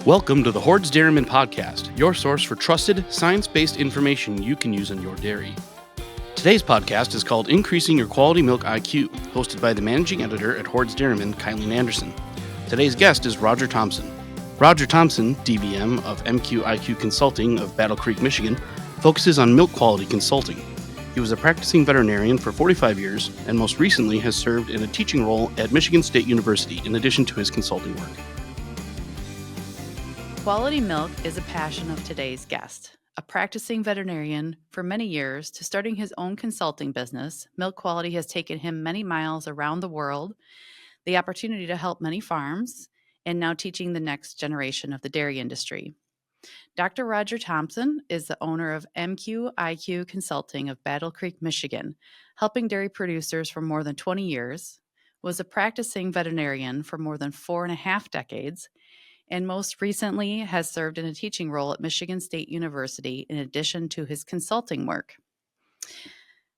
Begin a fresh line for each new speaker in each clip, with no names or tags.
Welcome to the Hoard's Dairyman podcast, your source for trusted, science-based information you can use in your dairy. Today's podcast is called Increasing Your Quality Milk IQ, hosted by the managing editor at Hoard's Dairyman, Kylene Anderson. Today's guest is Roger Thomson. Roger Thomson D.V.M. of MQIQ Consulting of Battle Creek, Michigan, focuses on milk quality consulting. He was a practicing veterinarian for 45 years and most recently has served in a teaching role at Michigan State University in addition to his consulting work.
Quality milk is a passion of today's guest. A practicing veterinarian for many years to starting his own consulting business, milk quality has taken him many miles around the world, the opportunity to help many farms, and now teaching the next generation of the dairy industry. Dr. Roger Thomson is the owner of MQIQ Consulting of Battle Creek, Michigan, helping dairy producers for more than 20 years, was a practicing veterinarian for more than 4.5 decades, and most recently has served in a teaching role at Michigan State University in addition to his consulting work.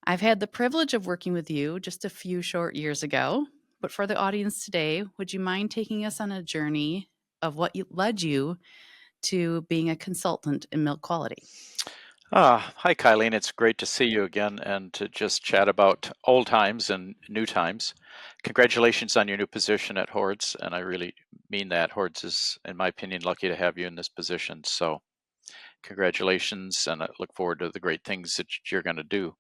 I've had the privilege of working with you just a few short years ago, but for the audience today, would you mind taking us on a journey of what led you to being a consultant in milk quality?
Hi, Kylene. It's great to see you again and to just chat about old times and new times. Congratulations on your new position at Hoard's, and I really mean that. Hoard's is, in my opinion, lucky to have you in this position. So congratulations, and I look forward to the great things that you're going to do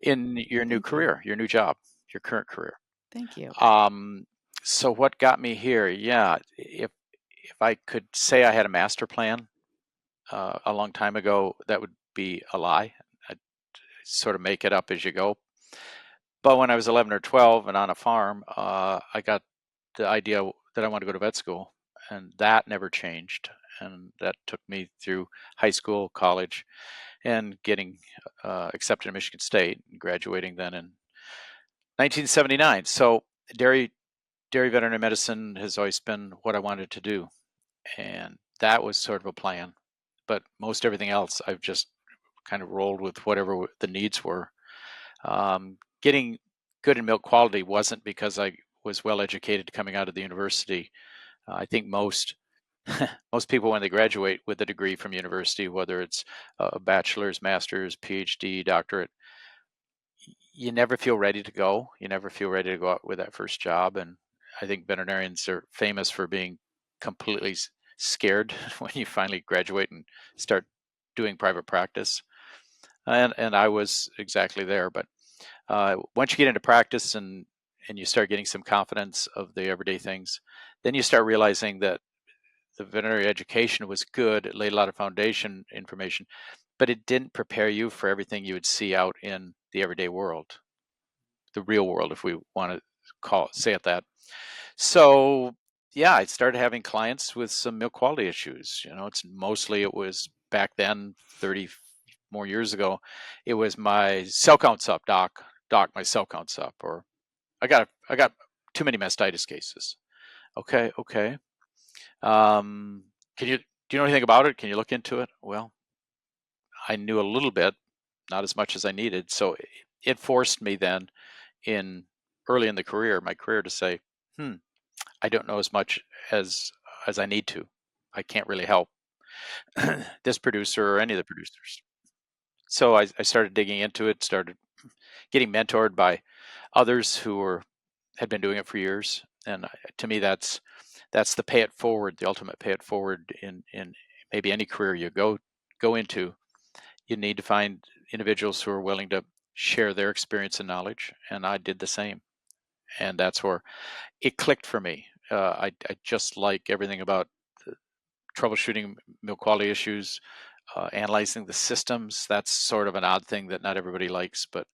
in your new career, your new job, your current career.
Thank you.
So what got me here? Yeah, if I could say I had a master plan a long time ago, that would be a lie. I'd sort of make it up as you go. But when I was 11 or 12 and on a farm, I got the idea that I wanted to go to vet school, and that never changed. And that took me through high school, college, and getting accepted to Michigan State, graduating then in 1979. So dairy veterinary medicine has always been what I wanted to do, and that was sort of a plan. But most everything else, I've just kind of rolled with whatever the needs were. Getting good in milk quality wasn't because I was well educated coming out of the university. I think most people, when they graduate with a degree from university, whether it's a bachelor's, master's, PhD, doctorate, you never feel ready to go. You never feel ready to go out with that first job. And I think veterinarians are famous for being completely scared when you finally graduate and start doing private practice. And I was exactly there. But once you get into practice and you start getting some confidence of the everyday things, then you start realizing that the veterinary education was good. It laid a lot of foundation information, but it didn't prepare you for everything you would see out in the everyday world, the real world, if we want to say it that. So yeah, I started having clients with some milk quality issues. You know, it was back then, 30 more years ago, it was my cell count's up, doc, my cell count's up, or I got too many mastitis cases. Okay. Do you know anything about it? Can you look into it? Well, I knew a little bit, not as much as I needed. So it forced me then early in my career to say, I don't know as much as I need to. I can't really help this producer or any of the producers. So I started digging into it, started getting mentored by others who had been doing it for years. And to me, that's the pay it forward, the ultimate pay it forward in maybe any career you go into. You need to find individuals who are willing to share their experience and knowledge. And I did the same. And that's where it clicked for me. I just like everything about troubleshooting milk quality issues, analyzing the systems. That's sort of an odd thing that not everybody likes, but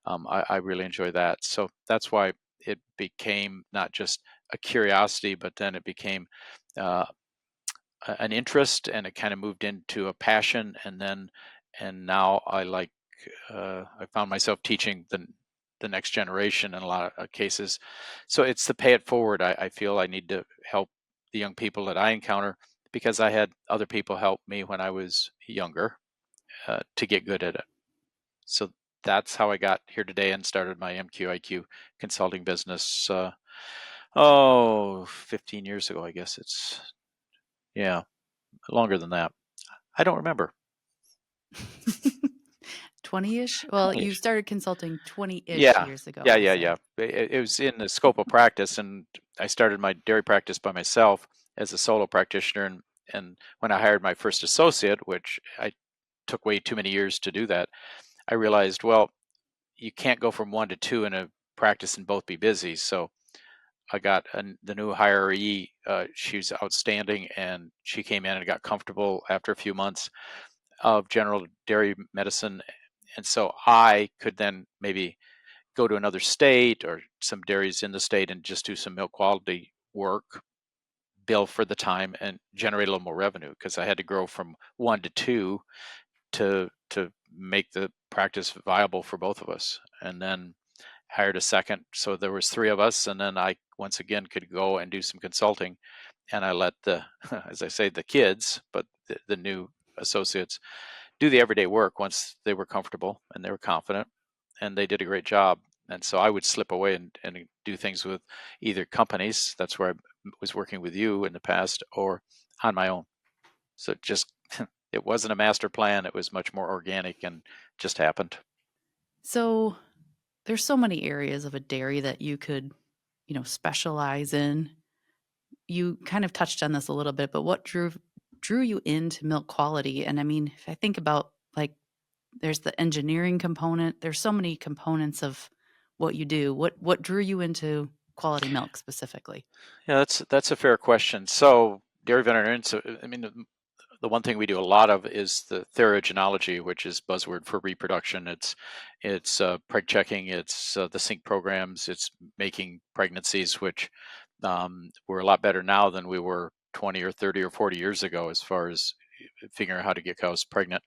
I really enjoy that. So that's why it became not just a curiosity, but then it became an interest, and it kind of moved into a passion. And now I found myself teaching the next generation in a lot of cases. So it's the pay it forward. I feel I need to help the young people that I encounter, because I had other people help me when I was younger to get good at it. So that's how I got here today and started my MQIQ consulting business 15 years ago, I guess. It's Yeah, longer than that. I don't remember.
20-ish? Well, you
20-ish.
started consulting 20-ish
Yeah,
years ago,
yeah,
I'll
yeah,
say.
yeah. It was in the scope of practice, and I started my dairy practice by myself as a solo practitioner. And when I hired my first associate, which I took way too many years to do that, I realized, well, you can't go from one to two in a practice and both be busy. So I got the new hiree. She was outstanding, and she came in and got comfortable after a few months of general dairy medicine. And so I could then maybe go to another state or some dairies in the state and just do some milk quality work, bill for the time, and generate a little more revenue, because I had to grow from one to two to make the practice viable for both of us. And then hired a second, so there was three of us, and then I once again could go and do some consulting. And I let the as I say, the kids, but the new associates, do the everyday work once they were comfortable and they were confident, and they did a great job. And so I would slip away and do things with either companies, that's where I was working with you in the past, or on my own. So it just it wasn't a master plan, it was much more organic and just happened.
So there's so many areas of a dairy that you could, specialize in. You kind of touched on this a little bit, but what drew you into milk quality? And I mean, if I think about, like, there's the engineering component, there's so many components of what you do. What drew you into quality milk specifically?
Yeah, that's a fair question. So dairy veterinarians, I mean, the one thing we do a lot of is the therogenology, which is buzzword for reproduction. It's preg checking, it's the sync programs, it's making pregnancies, which we're a lot better now than we were 20 or 30 or 40 years ago as far as figuring out how to get cows pregnant.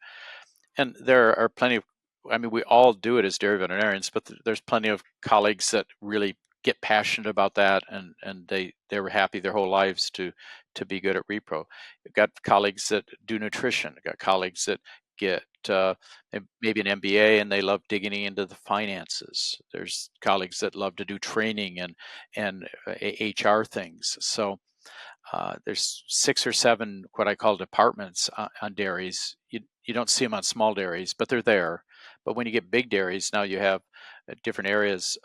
And there are plenty of, I mean, we all do it as dairy veterinarians, but there's plenty of colleagues that really get passionate about that, and they were happy their whole lives to be good at repro. You've got colleagues that do nutrition. You've got colleagues that get maybe an MBA and they love digging into the finances. There's colleagues that love to do training and HR things. So there's 6 or 7 what I call departments on dairies. You don't see them on small dairies, but they're there. But when you get big dairies, now you have different areas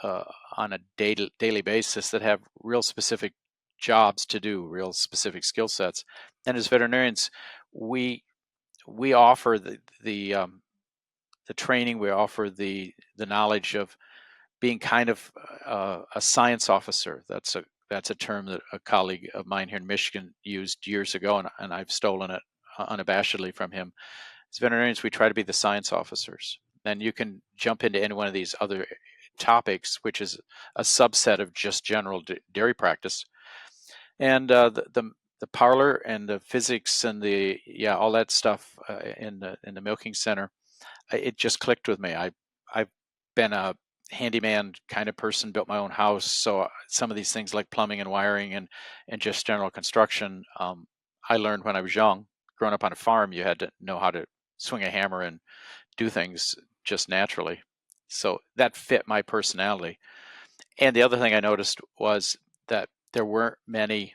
on a daily basis that have real specific jobs to do, real specific skill sets. And as veterinarians, we we offer the training, we offer the knowledge of being kind of a science officer. That's a term that a colleague of mine here in Michigan used years ago, and I've stolen it unabashedly from him. As veterinarians, we try to be the science officers. And you can jump into any one of these other topics, which is a subset of just general dairy practice. And the parlor and the physics and the all that stuff in the milking center, it just clicked with me. I've been a handyman kind of person, built my own house, so some of these things like plumbing and wiring and just general construction, I learned when I was young. Growing up on a farm, you had to know how to swing a hammer and do things just naturally. So that fit my personality. And the other thing I noticed was that there weren't many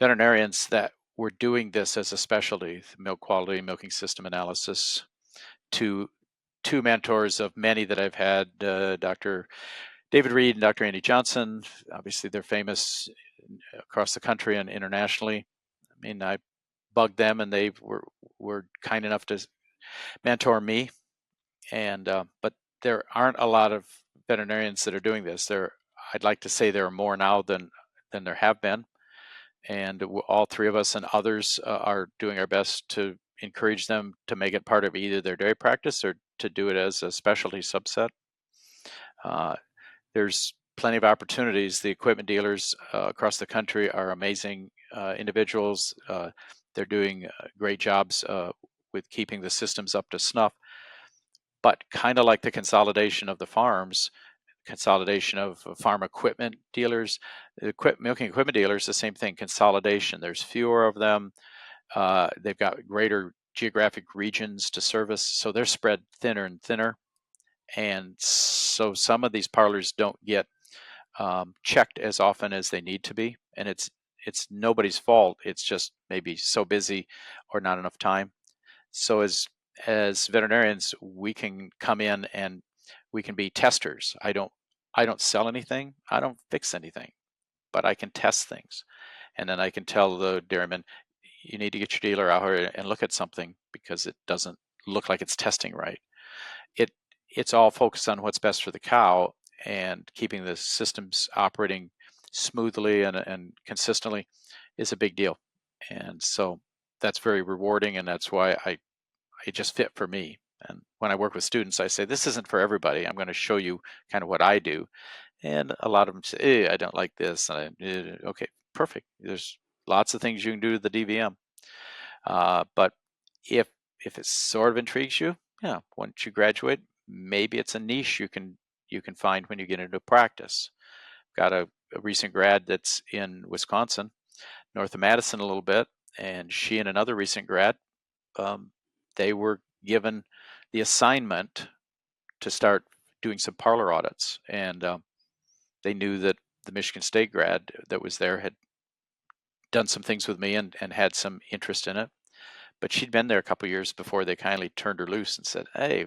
veterinarians that were doing this as a specialty, milk quality, milking system analysis. To two mentors of many that I've had, Dr. David Reed and Dr. Andy Johnson. Obviously, they're famous across the country and internationally. I mean, I bugged them, and they were kind enough to mentor me. And but there aren't a lot of veterinarians that are doing this. I'd like to say there are more now than there have been, and all three of us and others are doing our best to encourage them to make it part of either their dairy practice or to do it as a specialty subset. Uh, there's plenty of opportunities. The equipment dealers across the country are amazing individuals. They're doing great jobs with keeping the systems up to snuff. But kind of like the consolidation of the farms, consolidation of farm equipment dealers, milking equipment dealers, the same thing, consolidation. There's fewer of them. They've got greater geographic regions to service, so they're spread thinner and thinner. And so some of these parlors don't get checked as often as they need to be. And it's nobody's fault. It's just maybe so busy or not enough time. So as veterinarians, we can come in and we can be testers. I don't sell anything. I don't fix anything, but I can test things. And then I can tell the dairyman, you need to get your dealer out here and look at something because it doesn't look like it's testing right. It it's all focused on what's best for the cow, and keeping the systems operating smoothly and consistently is a big deal. And so that's very rewarding, and that's why it just fit for me. And when I work with students, I say, this isn't for everybody. I'm going to show you kind of what I do. And a lot of them say, I don't like this. And okay, perfect. There's lots of things you can do to the DVM. But if it sort of intrigues you, yeah, once you graduate, maybe it's a niche you can find when you get into practice. Got a recent grad that's in Wisconsin, north of Madison a little bit, and she and another recent grad, they were given the assignment to start doing some parlor audits, and they knew that the Michigan State grad that was there had done some things with me and had some interest in it. But she'd been there a couple of years before they kindly turned her loose and said, hey,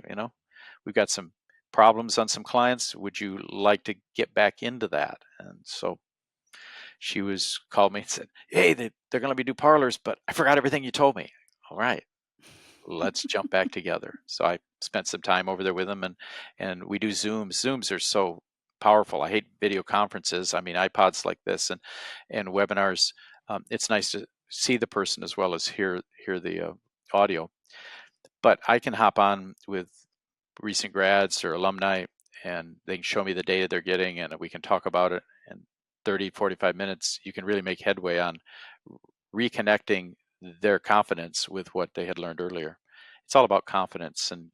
we've got some problems on some clients. Would you like to get back into that? And so she called me and said, hey, they're going to be do parlors, but I forgot everything you told me. All right, let's jump back together. So I spent some time over there with them, and we do Zooms. Zooms are so powerful. I hate video conferences. I mean, iPods like this and webinars. It's nice to see the person as well as hear the audio. But I can hop on with recent grads or alumni, and they can show me the data they're getting, and we can talk about it. And 30, 45 minutes, you can really make headway on reconnecting their confidence with what they had learned earlier. It's all about confidence and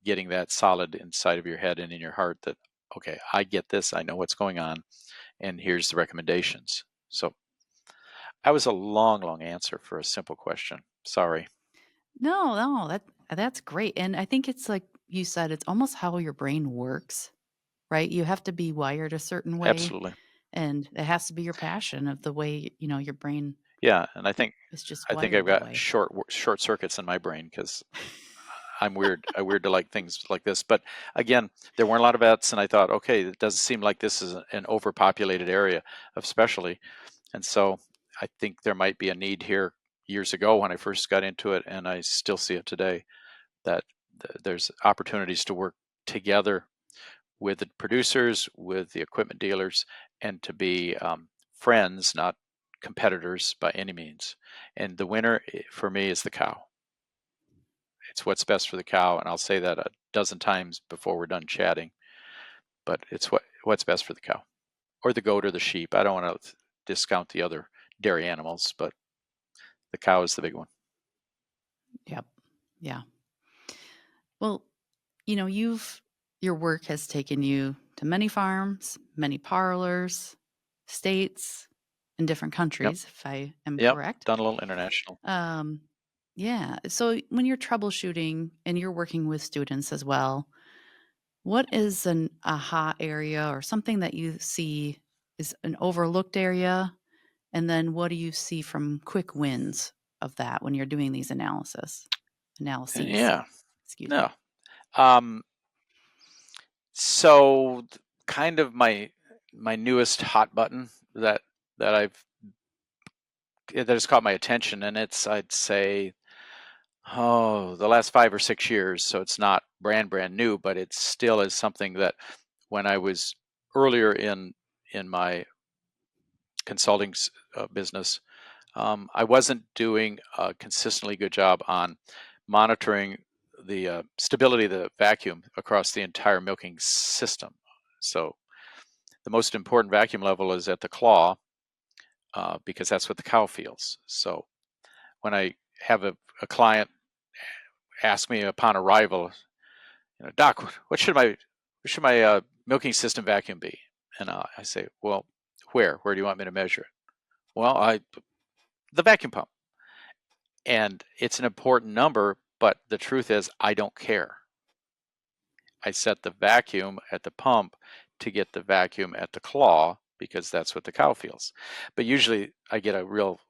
getting that solid inside of your head and in your heart that, okay, I get this, I know what's going on, and here's the recommendations. So that was a long answer for a simple question. Sorry.
No, that's great. And I think it's like you said, it's almost how your brain works, right? You have to be wired a certain way,
Absolutely.
and it has to be your passion of the way, your brain
Yeah, and I think
is just
I've
wired that
got
way.
short circuits in my brain because I'm weird. I weird to like things like this. But again, there weren't a lot of vets, and I thought, okay, it doesn't seem like this is an overpopulated area of specialty, and so I think there might be a need here years ago when I first got into it, and I still see it today, that there's opportunities to work together with the producers, with the equipment dealers, and to be friends, not competitors by any means. And the winner for me is the cow. It's what's best for the cow, and I'll say that a dozen times before we're done chatting. But it's what's best for the cow, or the goat, or the sheep. I don't want to discount the other dairy animals, but the cow is the big one.
Yep. Yeah. Well, your work has taken you to many farms, many parlors, states, in different
Yep.
countries, if I am
Yep.
correct.
Done a little international.
Yeah. So when you're troubleshooting and you're working with students as well, what is an aha area or something that you see is an overlooked area? And then what do you see from quick wins of that when you're doing these analyses?
Yeah.
Excuse
No.
me.
So kind of my newest hot button that has caught my attention, and it's, I'd say, the last 5 or 6 years. So it's not brand new, but it still is something that when I was earlier in my consulting business, I wasn't doing a consistently good job on monitoring the stability of the vacuum across the entire milking system. So the most important vacuum level is at the claw, because that's what the cow feels. So when I have a client ask me upon arrival, Doc, what should my milking system vacuum be? And I say, well, where do you want me to measure it? Well, the vacuum pump. And it's an important number, but the truth is I don't care. I set the vacuum at the pump to get the vacuum at the claw, because that's what the cow feels. But usually I get a real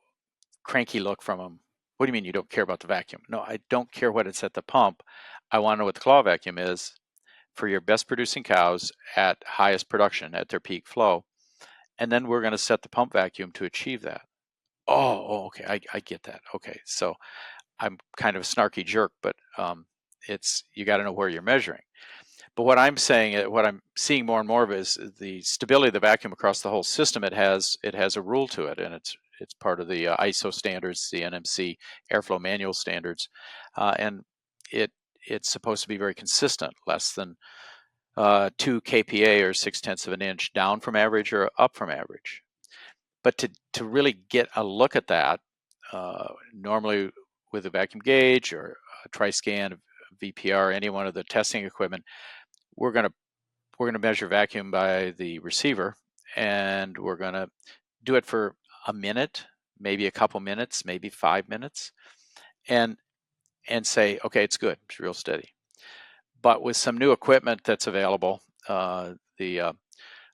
cranky look from them. What do you mean you don't care about the vacuum? No, I don't care what it's at the pump. I want to know what the claw vacuum is for your best producing cows at highest production at their peak flow. And then we're going to set the pump vacuum to achieve that. Oh, okay. I get that. Okay. So I'm kind of a snarky jerk, but it's, you got to know where you're measuring. But what I'm saying, what I'm seeing more and more of is the stability of the vacuum across the whole system. It has a rule to it, and it's part of the ISO standards, the NMC airflow manual standards, and it's supposed to be very consistent, less than 2 kPa or 6/10 of an inch down from average or up from average. But to really get a look at that, normally with a vacuum gauge or a Triscan, VPR, any one of the testing equipment, we're going to measure vacuum by the receiver, and we're going to do it for a minute, maybe a couple minutes, maybe 5 minutes, and say, okay, it's good, it's real steady. But with some new equipment that's available, the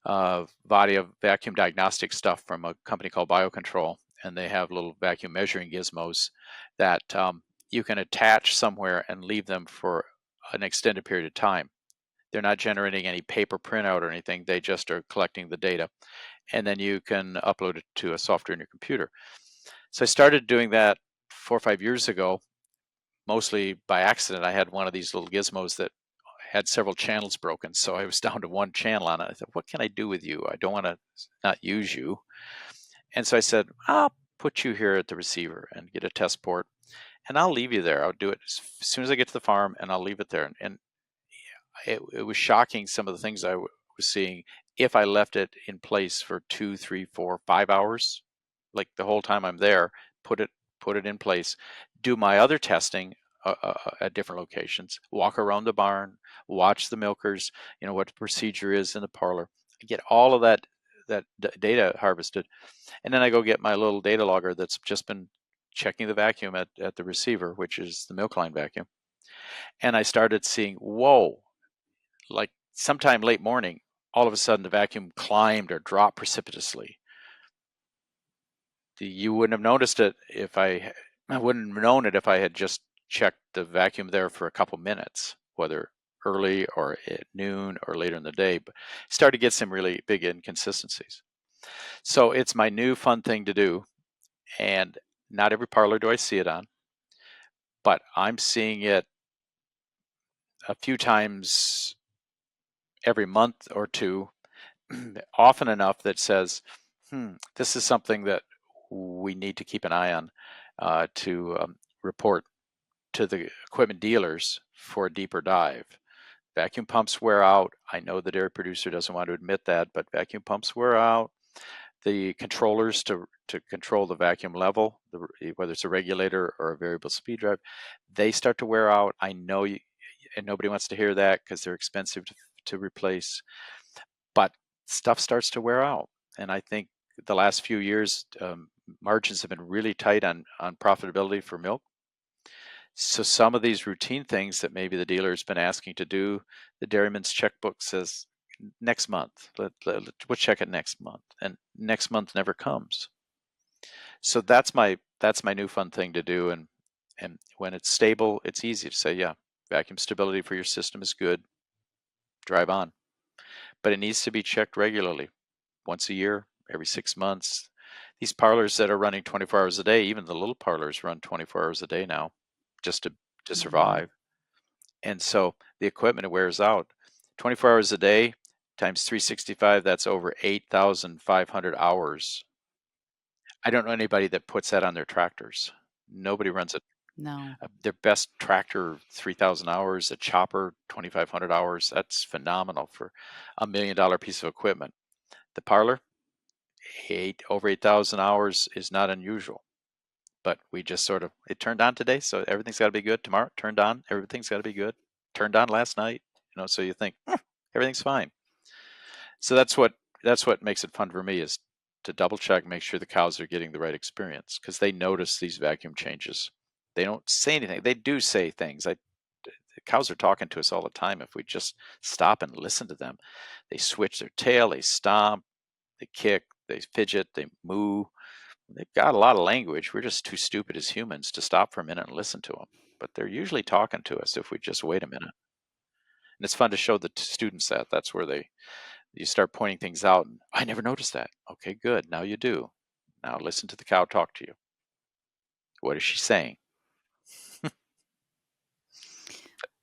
Vadia vacuum diagnostic stuff from a company called Biocontrol, and they have little vacuum measuring gizmos that you can attach somewhere and leave them for an extended period of time. They're not generating any paper printout or anything. They just are collecting the data, and then you can upload it to a software in your computer. So I started doing that 4 or 5 years ago, mostly by accident. I had one of these little gizmos that had several channels broken, so I was down to one channel on it. I thought, what can I do with you? I don't want to not use you. And so I said, I'll put you here at the receiver and get a test port, and I'll leave you there. I'll do it as soon as I get to the farm, and I'll leave it there. And it was shocking, some of the things I was seeing if I left it in place for 2, 3, 4, 5 hours, like the whole time I'm there, put it in place, do my other testing at different locations, walk around the barn, watch the milkers, what the procedure is in the parlor. I get all of that data harvested, and then I go get my little data logger that's just been checking the vacuum at the receiver, which is the milk line vacuum. And I started seeing, whoa, like sometime late morning, all of a sudden the vacuum climbed or dropped precipitously. You wouldn't have noticed it if I wouldn't have known it if I had just checked the vacuum there for a couple minutes, whether early or at noon or later in the day. But started to get some really big inconsistencies. So it's my new fun thing to do, and not every parlor do I see it on, but I'm seeing it a few times every month or two, often enough that says, this is something that we need to keep an eye on, to report to the equipment dealers for a deeper dive. Vacuum pumps wear out. I know the dairy producer doesn't want to admit that, but vacuum pumps wear out. The controllers to control the vacuum level, whether it's a regulator or a variable speed drive, they start to wear out. I know and nobody wants to hear that because they're expensive to replace, but stuff starts to wear out. And I think the last few years, margins have been really tight on profitability for milk. So some of these routine things that maybe the dealer's been asking to do, the dairyman's checkbook says next month. We'll check it next month, and next month never comes. So that's my new fun thing to do. And when it's stable, it's easy to say, yeah, vacuum stability for your system is good. Drive on. But it needs to be checked regularly, once a year, every 6 months. These parlors that are running 24 hours a day, even the little parlors run 24 hours a day now, just to survive. And so the equipment wears out. 24 hours a day times 365, that's over 8,500 hours. I don't know anybody that puts that on their tractors. Nobody runs it.
No.
Their best tractor, 3,000 hours, a chopper, 2,500 hours. That's phenomenal for $1 million piece of equipment. The parlor, over 8,000 hours is not unusual. But we just sort of, it turned on today, so everything's got to be good. Tomorrow, turned on, everything's got to be good. Turned on last night, so you think, everything's fine. So that's what makes it fun for me, is to double check, make sure the cows are getting the right experience, because they notice these vacuum changes. They don't say anything. They do say things. The cows are talking to us all the time if we just stop and listen to them. They switch their tail, they stomp, they kick, they fidget, they moo. They've got a lot of language. We're just too stupid as humans to stop for a minute and listen to them. But they're usually talking to us if we just wait a minute. And it's fun to show the students that. That's where you start pointing things out. And, I never noticed that. Okay, good. Now you do. Now listen to the cow talk to you. What is she saying?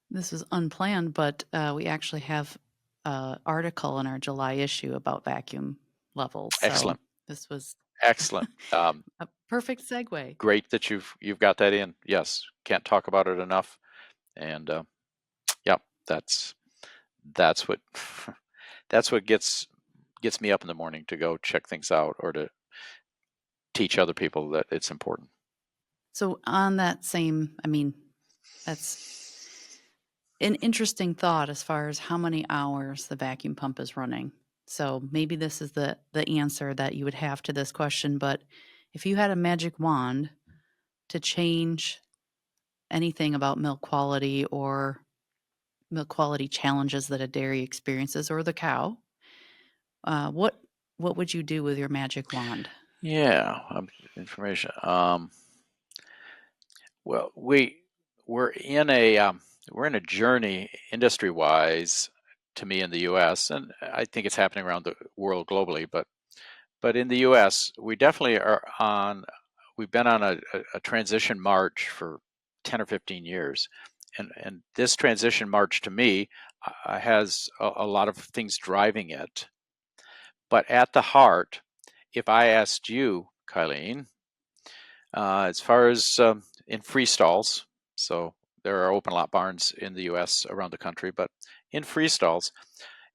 This was unplanned, but we actually have an article in our July issue about vacuum levels.
Excellent.
So this was
Excellent.
a perfect segue.
Great that you've got that in. Yes, can't talk about it enough. And yeah, that's what that's what gets me up in the morning to go check things out or to teach other people that it's important.
So on that same, I mean, that's an interesting thought as far as how many hours the vacuum pump is running. So maybe this is the answer that you would have to this question, but if you had a magic wand to change anything about milk quality or milk quality challenges that a dairy experiences or the cow, what would you do with your magic wand?
Yeah, information. Well, we're in a journey industry-wise, to me, in the U.S., and I think it's happening around the world globally. But in the U.S., we definitely are on. We've been on a transition march for 10 or 15 years, and this transition march to me has a lot of things driving it. But at the heart, if I asked you, Kylene, as far as in free stalls, so there are open lot barns in the U.S. around the country, but in free stalls,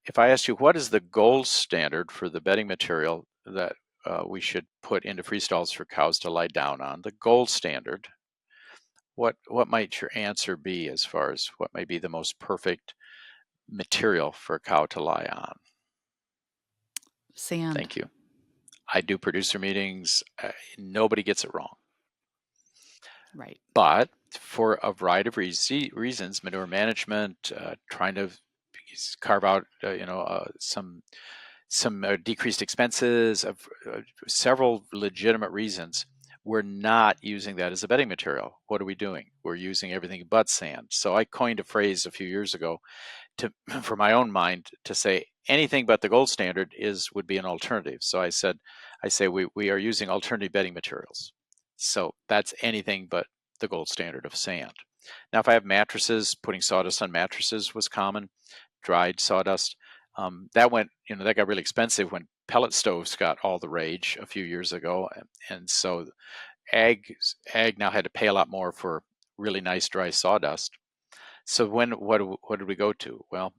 if I asked you what is the gold standard for the bedding material that we should put into free stalls for cows to lie down on, the gold standard, what might your answer be as far as what may be the most perfect material for a cow to lie on?
Sand.
Thank you. I do producer meetings. Nobody gets it wrong.
Right.
But for a variety of reasons, manure management, trying to carve out, some decreased expenses, of several legitimate reasons, we're not using that as a bedding material. What are we doing? We're using everything but sand. So I coined a phrase a few years ago for my own mind to say anything but the gold standard would be an alternative. So I say we are using alternative bedding materials. So that's anything but the gold standard of sand. Now, if I have mattresses, putting sawdust on mattresses was common, dried sawdust. That got really expensive when pellet stoves got all the rage a few years ago, and so ag now had to pay a lot more for really nice dry sawdust. So what did we go to? Well,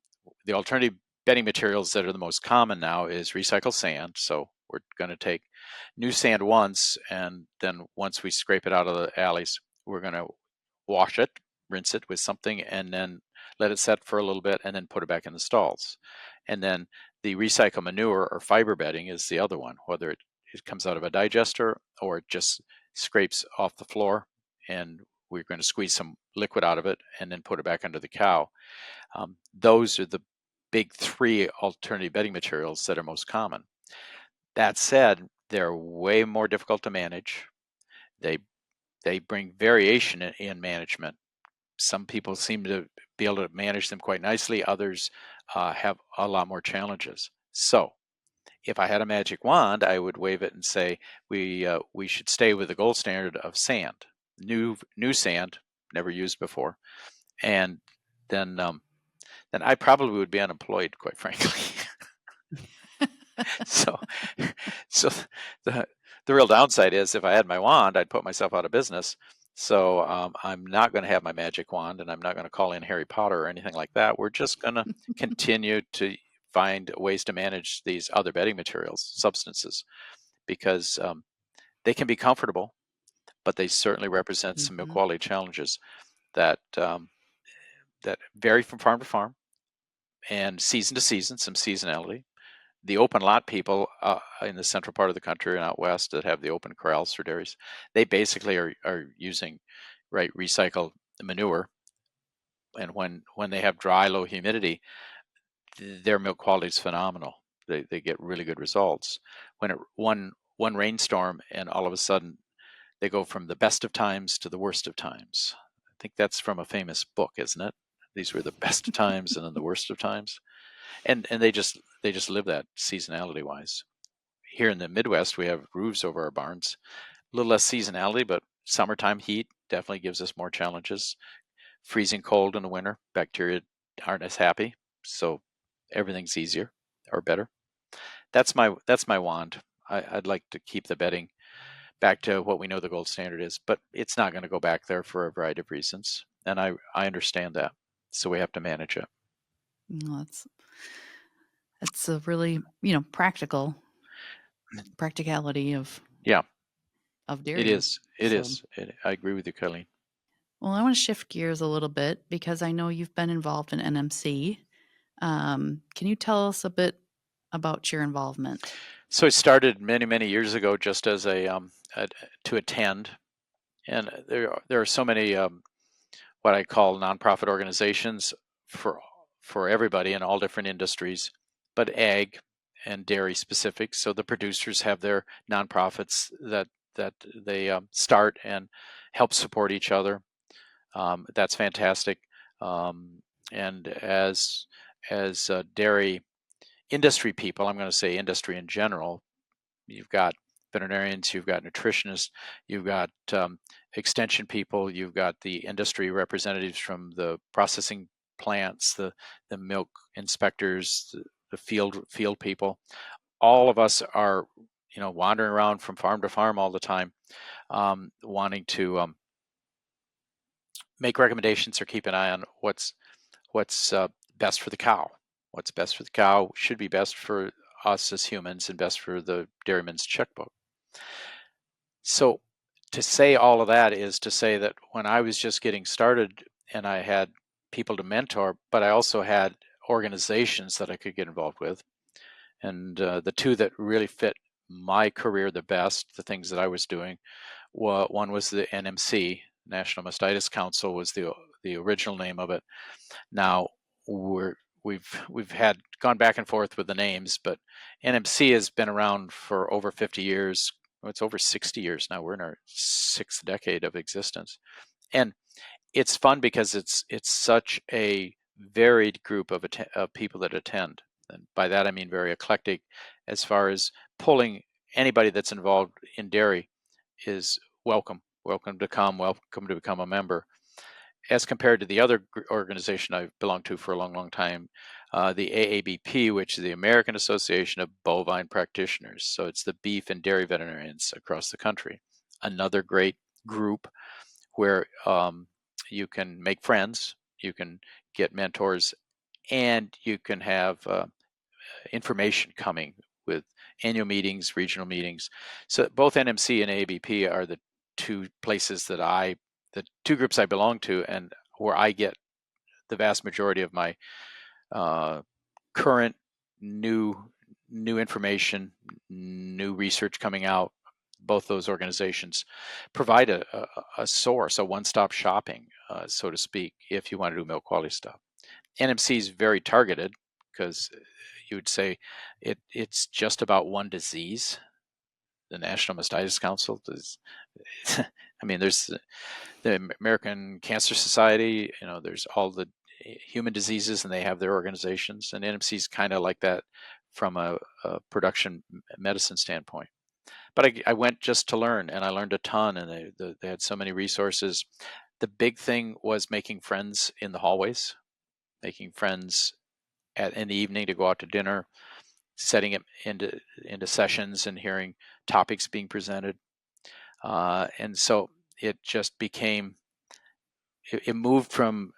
the alternative bedding materials that are the most common now is recycled sand. So we're going to take new sand once, and then once we scrape it out of the alleys, we're going to wash it, rinse it with something, and then let it set for a little bit, and then put it back in the stalls. And then the recycled manure or fiber bedding is the other one, whether it comes out of a digester or it just scrapes off the floor, and we're going to squeeze some liquid out of it and then put it back under the cow. Those are the big three alternative bedding materials that are most common. That said, they're way more difficult to manage. They bring variation in management. Some people seem to be able to manage them quite nicely. Others have a lot more challenges. So if I had a magic wand, I would wave it and say we should stay with the gold standard of sand, new sand, never used before, and then I probably would be unemployed, quite frankly. so the real downside is if I had my wand, I'd put myself out of business. So I'm not going to have my magic wand, and I'm not going to call in Harry Potter or anything like that. We're just going to continue to find ways to manage these other bedding materials, substances, because they can be comfortable, but they certainly represent some milk quality challenges that that vary from farm to farm and season to season, some seasonality. The open lot people in the central part of the country and out west that have the open corrals for dairies, they basically are using recycled manure. And when they have dry, low humidity, their milk quality is phenomenal. They get really good results. When one rainstorm, and all of a sudden they go from the best of times to the worst of times. I think that's from a famous book, isn't it? These were the best of times and then the worst of times. And they just live that seasonality wise. Here in the Midwest, we have roofs over our barns. A little less seasonality, but summertime heat definitely gives us more challenges. Freezing cold in the winter, bacteria aren't as happy, so everything's easier or better. That's my wand. I'd like to keep the bedding back to what we know the gold standard is, but it's not going to go back there for a variety of reasons, and I understand that. So we have to manage it.
Well, that's a really practicality of
Yeah,
dairy.
it is. It is. I agree with you, Kylene.
Well, I want to shift gears a little bit because I know you've been involved in NMC. Can you tell us a bit about your involvement?
So it started many years ago, just as to attend, and there are so many what I call nonprofit organizations for everybody in all different industries, but ag and dairy specific. So the producers have their nonprofits that they start and help support each other. That's fantastic. And as dairy industry people, I'm going to say industry in general, you've got veterinarians, you've got nutritionists, you've got extension people, you've got the industry representatives from the processing plants, the milk inspectors, the field people. All of us are, wandering around from farm to farm all the time, wanting to make recommendations or keep an eye on what's best for the cow. What's best for the cow should be best for us as humans and best for the dairyman's checkbook. So to say all of that is to say that when I was just getting started and I had people to mentor, but I also had organizations that I could get involved with. And the two that really fit my career the best, the things that I was doing, one was the NMC, National Mastitis Council was the original name of it. Now we've had gone back and forth with the names, but NMC has been around for over 50 years. It's over 60 years now. We're in our 6th decade of existence, and it's fun because it's such a varied group of people that attend, and by that I mean very eclectic. As far as pulling anybody that's involved in dairy is welcome to come, welcome to become a member. As compared to the other organization I've belonged to for a long time, the AABP, which is the American Association of Bovine Practitioners. So it's the beef and dairy veterinarians across the country. Another great group where you can make friends, you can get mentors, and you can have information coming with annual meetings, regional meetings. So both NMC and AABP are the two places the two groups I belong to, and where I get the vast majority of my current new information, new research coming out. Both those organizations provide a source, a one-stop shopping, so to speak, if you want to do milk quality stuff. NMC is very targeted because you would say it's just about one disease. The National Mastitis Council is, I mean, there's the American Cancer Society, there's all the human diseases, and they have their organizations, and NMC is kind of like that from a production medicine standpoint. But I went just to learn, and I learned a ton, and they had so many resources. The big thing was making friends in the hallways, making friends in the evening to go out to dinner, setting it into sessions and hearing topics being presented. And so it just became, it moved from,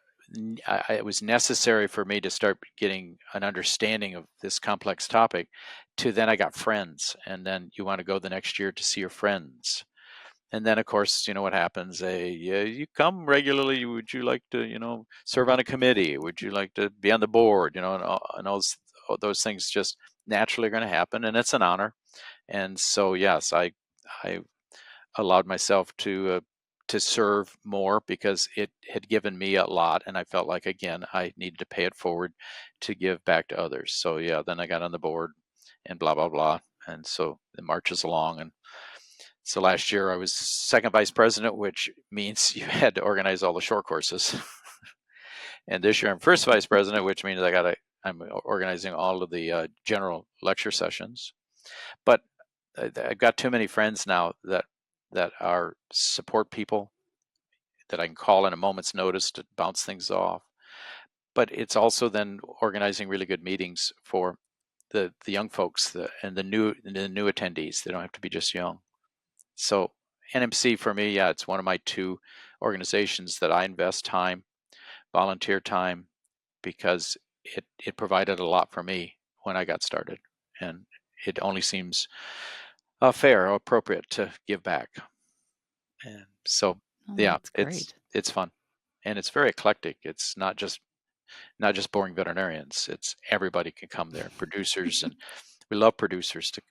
it was necessary for me to start getting an understanding of this complex topic to then I got friends. And then you want to go the next year to see your friends. And then, of course, you know what happens. You come regularly. Would you like to, serve on a committee? Would you like to be on the board? And all those things just naturally are going to happen, and it's an honor. And so, yes, I allowed myself to serve more because it had given me a lot, and I felt like, again, I needed to pay it forward to give back to others. So yeah, then I got on the board and blah, blah, blah. And so it marches along. And so last year I was second vice president, which means you had to organize all the short courses. And this year I'm first vice president, which means I'm organizing all of the general lecture sessions. But I've got too many friends now that are support people that I can call in a moment's notice to bounce things off. But it's also then organizing really good meetings for the young folks and the new attendees. They don't have to be just young. So NMC for me, yeah, it's one of my two organizations that I invest time, volunteer time, because it provided a lot for me when I got started, and it only seems fair or appropriate to give back. And so, yeah,
that's great.
it's fun, and it's very eclectic. It's not just boring veterinarians. It's everybody can come there. Producers, and we love producers to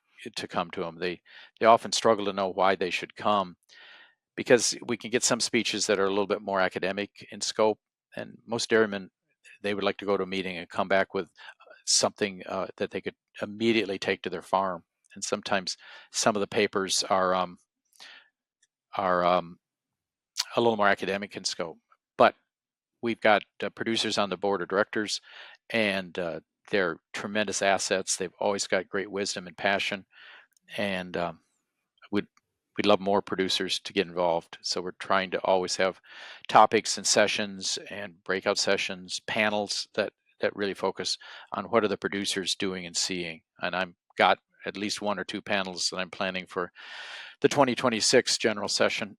come to them. They often struggle to know why they should come, because we can get some speeches that are a little bit more academic in scope, and most dairymen, they would like to go to a meeting and come back with something that they could immediately take to their farm. And sometimes some of the papers are a little more academic in scope. But we've got producers on the board of directors, and they're tremendous assets. They've always got great wisdom and passion, and we'd love more producers to get involved. So we're trying to always have topics and sessions and breakout sessions, panels that really focus on what are the producers doing and seeing. And I've got at least one or two panels that I'm planning for the 2026 general session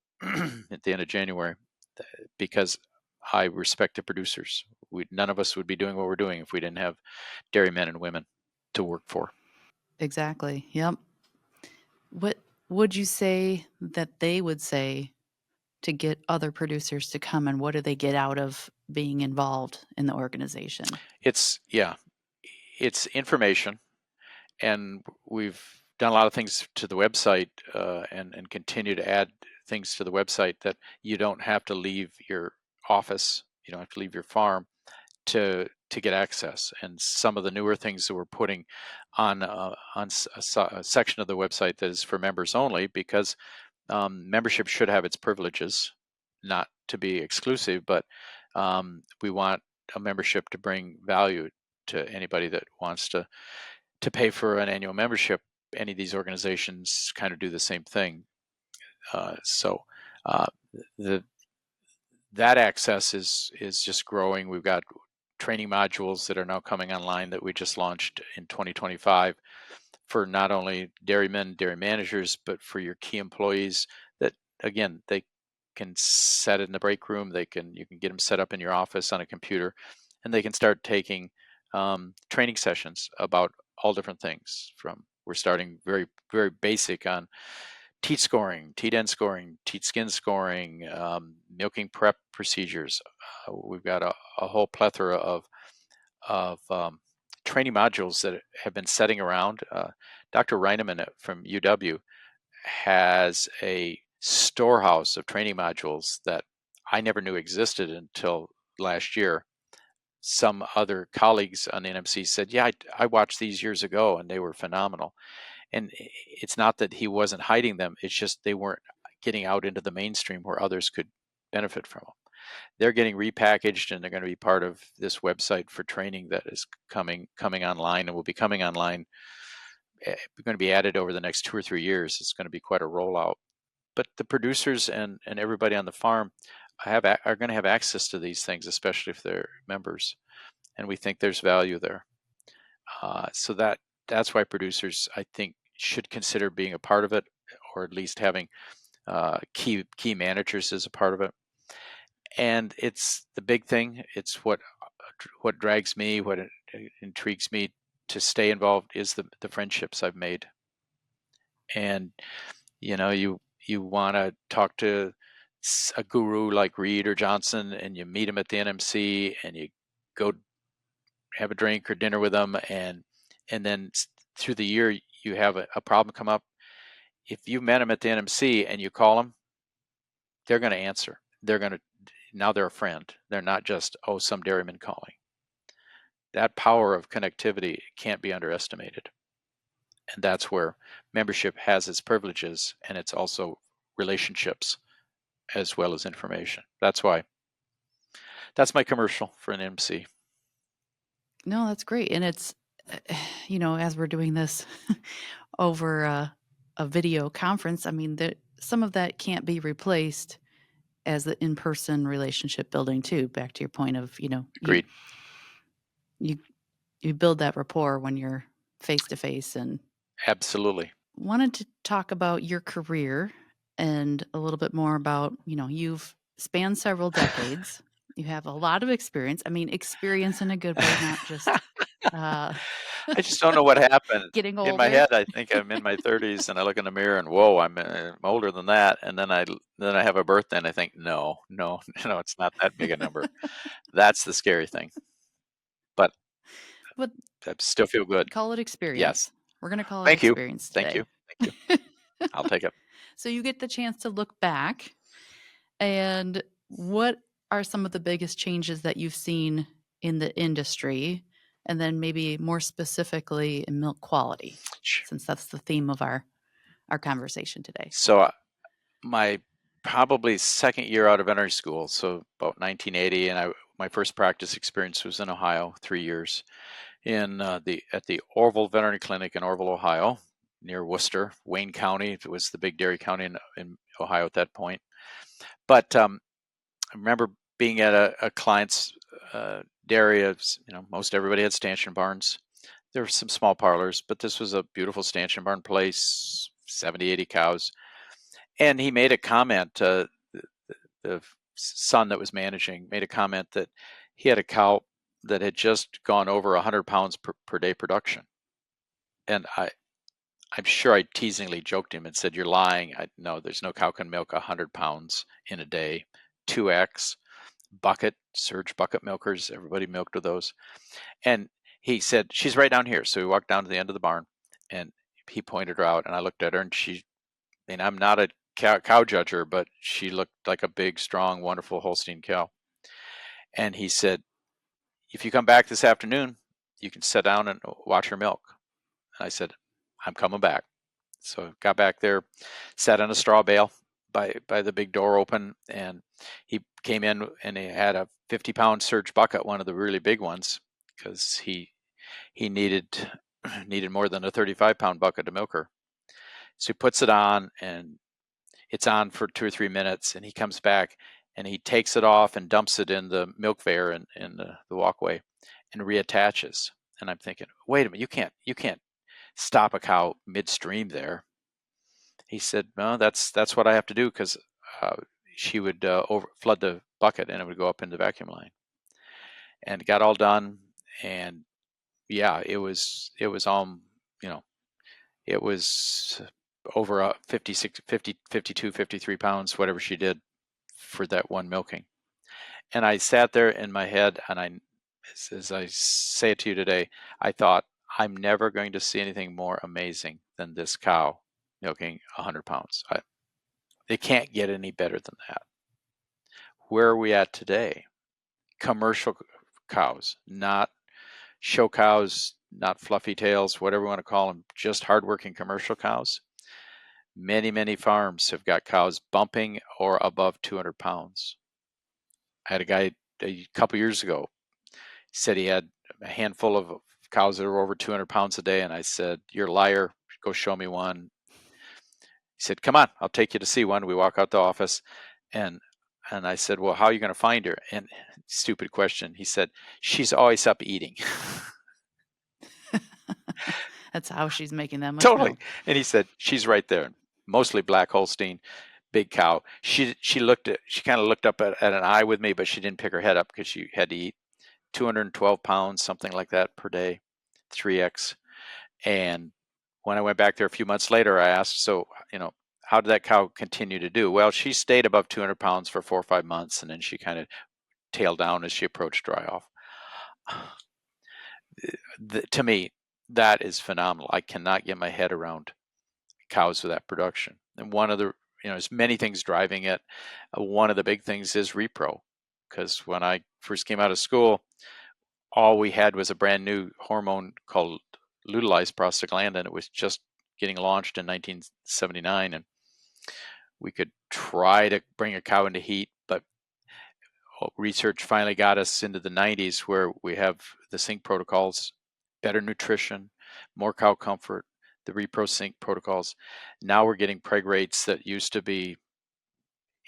at the end of January, because I respect the producers. None of us would be doing what we're doing if we didn't have dairymen and women to work for.
Exactly. Yep. What would you say that they would say to get other producers to come, and what do they get out of being involved in the organization?
It's information, and we've done a lot of things to the website and continue to add things to the website that you don't have to leave your office, you don't have to leave your farm to get access. And some of the newer things that we're putting on a section of the website that is for members only, because membership should have its privileges, not to be exclusive, but we want a membership to bring value to anybody that wants to pay for an annual membership. Any of these organizations kind of do the same thing. So that access is just growing. We've got training modules that are now coming online that we just launched in 2025 for not only dairymen, dairy managers, but for your key employees that, again, they can set it in the break room. You can get them set up in your office on a computer, and they can start taking training sessions about all different things. We're starting very, very basic on teat scoring, teat end scoring, teat skin scoring, milking prep procedures. We've got a whole plethora of training modules that have been setting around. Dr. Reineman from UW has a storehouse of training modules that I never knew existed until last year. Some other colleagues on the NMC said, yeah, I watched these years ago and they were phenomenal. And it's not that he wasn't hiding them, it's just they weren't getting out into the mainstream where others could benefit from them. They're getting repackaged, and they're going to be part of this website for training that is coming online, and will be coming online. Going to be added over the next 2 or 3 years. It's going to be quite a rollout. But the producers and everybody on the farm are going to have access to these things, especially if they're members, and we think there's value there. So that's why producers, I think, should consider being a part of it, or at least having key managers as a part of it. And it's the big thing. It's what drags me, what intrigues me to stay involved is the friendships I've made. And you want to talk to a guru like Reed or Johnson, and you meet him at the NMC, and you go have a drink or dinner with them, and then through the year you have a problem come up. If you met them at the NMC and you call them, they're going to answer. Now they're a friend. They're not just, some dairyman calling. That power of connectivity can't be underestimated. And that's where membership has its privileges, and it's also relationships as well as information. That's my commercial for an MC.
No, that's great. And it's, as we're doing this over a video conference, I mean, some of that can't be replaced as the in-person relationship building too. Back to your point of,
Agreed.
you build that rapport when you're face to face. And
Absolutely.
wanted to talk about your career and a little bit more about, you've spanned several decades. You have a lot of experience. I mean, experience in a good way, not just
I just don't know what happened.
getting
In my
older.
head, I think I'm in my 30s, and I look in the mirror, and whoa, I'm older than that. And then I have a birthday, and I think, no, it's not that big a number. That's the scary thing. But I still feel good.
Call it experience.
Yes.
We're going to call it
Thank you.
experience today.
Thank you. I'll take it.
So you get the chance to look back. And what are some of the biggest changes that you've seen in the industry? And then maybe more specifically in milk quality, since that's the theme of our conversation today.
So my probably second year out of veterinary school, so about 1980, and my first practice experience was in Ohio, 3 years, at the Orville Veterinary Clinic in Orville, Ohio, near Worcester, Wayne County. It was the big dairy county in Ohio at that point. But I remember being at a client's dairy. Most everybody had stanchion barns. There were some small parlors, but this was a beautiful stanchion barn place, 70, 80 cows. And he made a comment, the son that was managing made a comment that he had a cow that had just gone over 100 pounds per day production. And I'm sure I teasingly joked him and said, "You're lying. No, there's no cow can milk 100 pounds in a day." 2X, surge bucket milkers. Everybody milked with those. And he said, "She's right down here." So we walked down to the end of the barn, and he pointed her out, and I looked at her, and I'm not a cow judger, but she looked like a big, strong, wonderful Holstein cow. And he said, "If you come back this afternoon, you can sit down and watch her milk." And I said, "I'm coming back." So I got back there, sat on a straw bale by the big door open, and he came in and he had a 50-pound surge bucket, one of the really big ones, because he needed more than a 35-pound bucket to milk her. So he puts it on, and it's on for 2 or 3 minutes, and he comes back and he takes it off and dumps it in the milk conveyor in the walkway and reattaches. And I'm thinking, wait a minute, you can't stop a cow midstream there. He said, "No, that's what I have to do, because she would flood the bucket and it would go up in the vacuum line." And it got all done, and yeah, it was it was over 56, 50, 52, 53 pounds, whatever she did for that one milking. And I sat there in my head, and as I say it to you today, I thought, I'm never going to see anything more amazing than this cow milking 100 pounds. It can't get any better than that. Where are we at today? Commercial cows, not show cows, not fluffy tails, whatever you want to call them, just hardworking commercial cows. Many, many farms have got cows bumping or above 200 pounds. I had a guy a couple years ago, said he had a handful of cows that were over 200 pounds a day, and I said, "You're a liar. Go show me one." He said, "Come on, I'll take you to see one." We walk out the office, and I said, "Well, how are you going to find her?" And stupid question. He said, "She's always up eating."
That's how she's making that much
Totally.
milk.
And he said, "She's right there. Mostly black Holstein, big cow." She kind of looked up at an eye with me, but she didn't pick her head up because she had to eat 212 pounds, something like that per day, 3X. And when I went back there a few months later, I asked, "So, how did that cow continue to do?" Well, she stayed above 200 pounds for 4 or 5 months, and then she kind of tailed down as she approached dry off. To me, that is phenomenal. I cannot get my head around cows with that production. And one of the, there's many things driving it. One of the big things is repro, because when I first came out of school, all we had was a brand new hormone called lutalized prostaglandin. It was just getting launched in 1979, and we could try to bring a cow into heat, but research finally got us into the 90s where we have the sync protocols, better nutrition, more cow comfort, the repro sync protocols. Now we're getting preg rates that used to be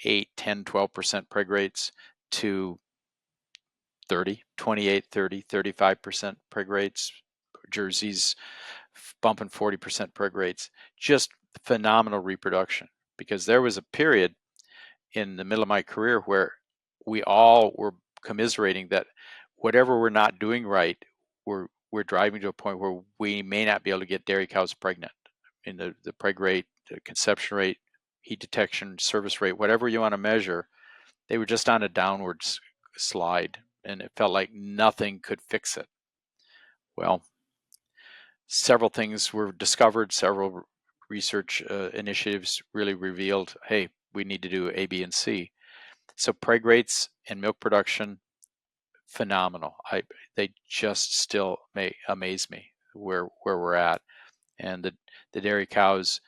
8, 10, 12% preg rates to 30, 28, 30, 35% preg rates. Jerseys bumping 40% preg rates. Just phenomenal reproduction, because there was a period in the middle of my career where we all were commiserating that whatever we're not doing right, we're driving to a point where we may not be able to get dairy cows pregnant. I mean, the preg rate, the conception rate, heat detection, service rate, whatever you want to measure, they were just on a downward slide, and it felt like nothing could fix it. Well, several things were discovered, several research initiatives really revealed, hey, we need to do A, B, and C. So preg rates and milk production, phenomenal. They just still amaze me where we're at. And the dairy cows,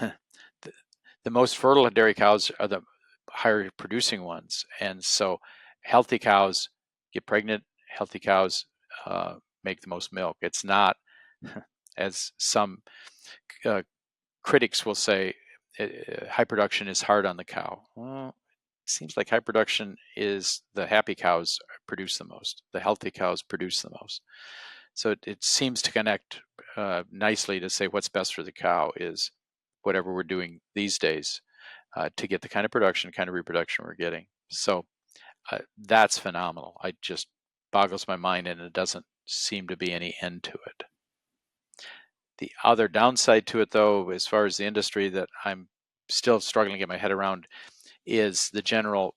the most fertile dairy cows are the higher producing ones. And so healthy cows get pregnant, healthy cows make the most milk. It's not, as some critics will say, high production is hard on the cow. Well, it seems like high production is the happy cows produce the most. The healthy cows produce the most. So it seems to connect nicely to say what's best for the cow is whatever we're doing these days to get the kind of production, kind of reproduction we're getting. So that's phenomenal. It just boggles my mind, and it doesn't seem to be any end to it. The other downside to it, though, as far as the industry that I'm still struggling to get my head around, is the general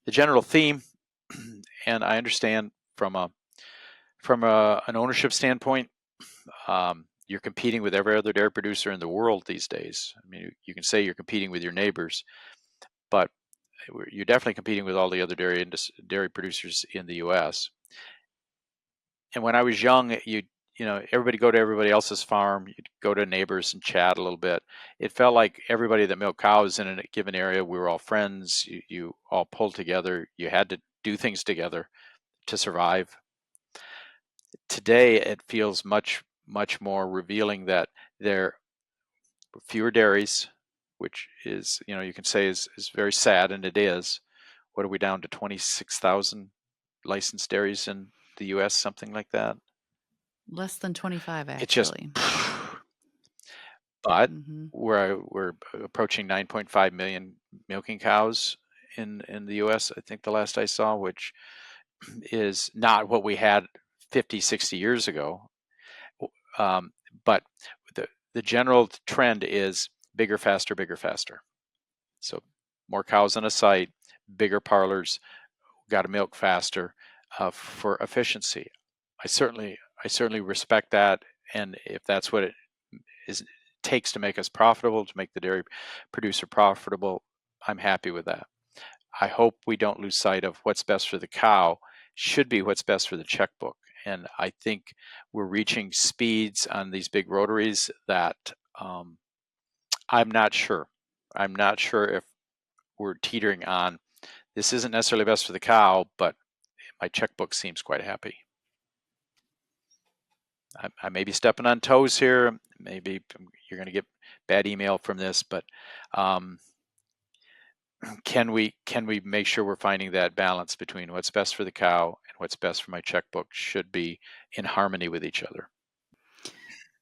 theme. And I understand from an ownership standpoint, you're competing with every other dairy producer in the world these days. I mean, you can say you're competing with your neighbors, but you're definitely competing with all the other dairy producers in the U.S. And when I was young, everybody go to everybody else's farm. You'd go to neighbors and chat a little bit. It felt like everybody that milked cows in a given area, we were all friends. You all pulled together. You had to do things together to survive. Today, it feels much, much more revealing that there are fewer dairies, which is, you can say is very sad, and it is. What are we down to, 26,000 licensed dairies in the U.S., something like that?
Less than 25, actually.
It's just, but we're approaching 9.5 million milking cows in the U.S., I think the last I saw, which is not what we had 50, 60 years ago. But the general trend is bigger, faster, bigger, faster. So more cows on a site, bigger parlors, got to milk faster for efficiency. I certainly respect that, and if that's what it takes to make us profitable, to make the dairy producer profitable, I'm happy with that. I hope we don't lose sight of what's best for the cow should be what's best for the checkbook. And I think we're reaching speeds on these big rotaries that I'm not sure. I'm not sure if we're teetering on, this isn't necessarily best for the cow, but my checkbook seems quite happy. I may be stepping on toes here. Maybe you're going to get bad email from this, but can we make sure we're finding that balance between what's best for the cow and what's best for my checkbook should be in harmony with each other?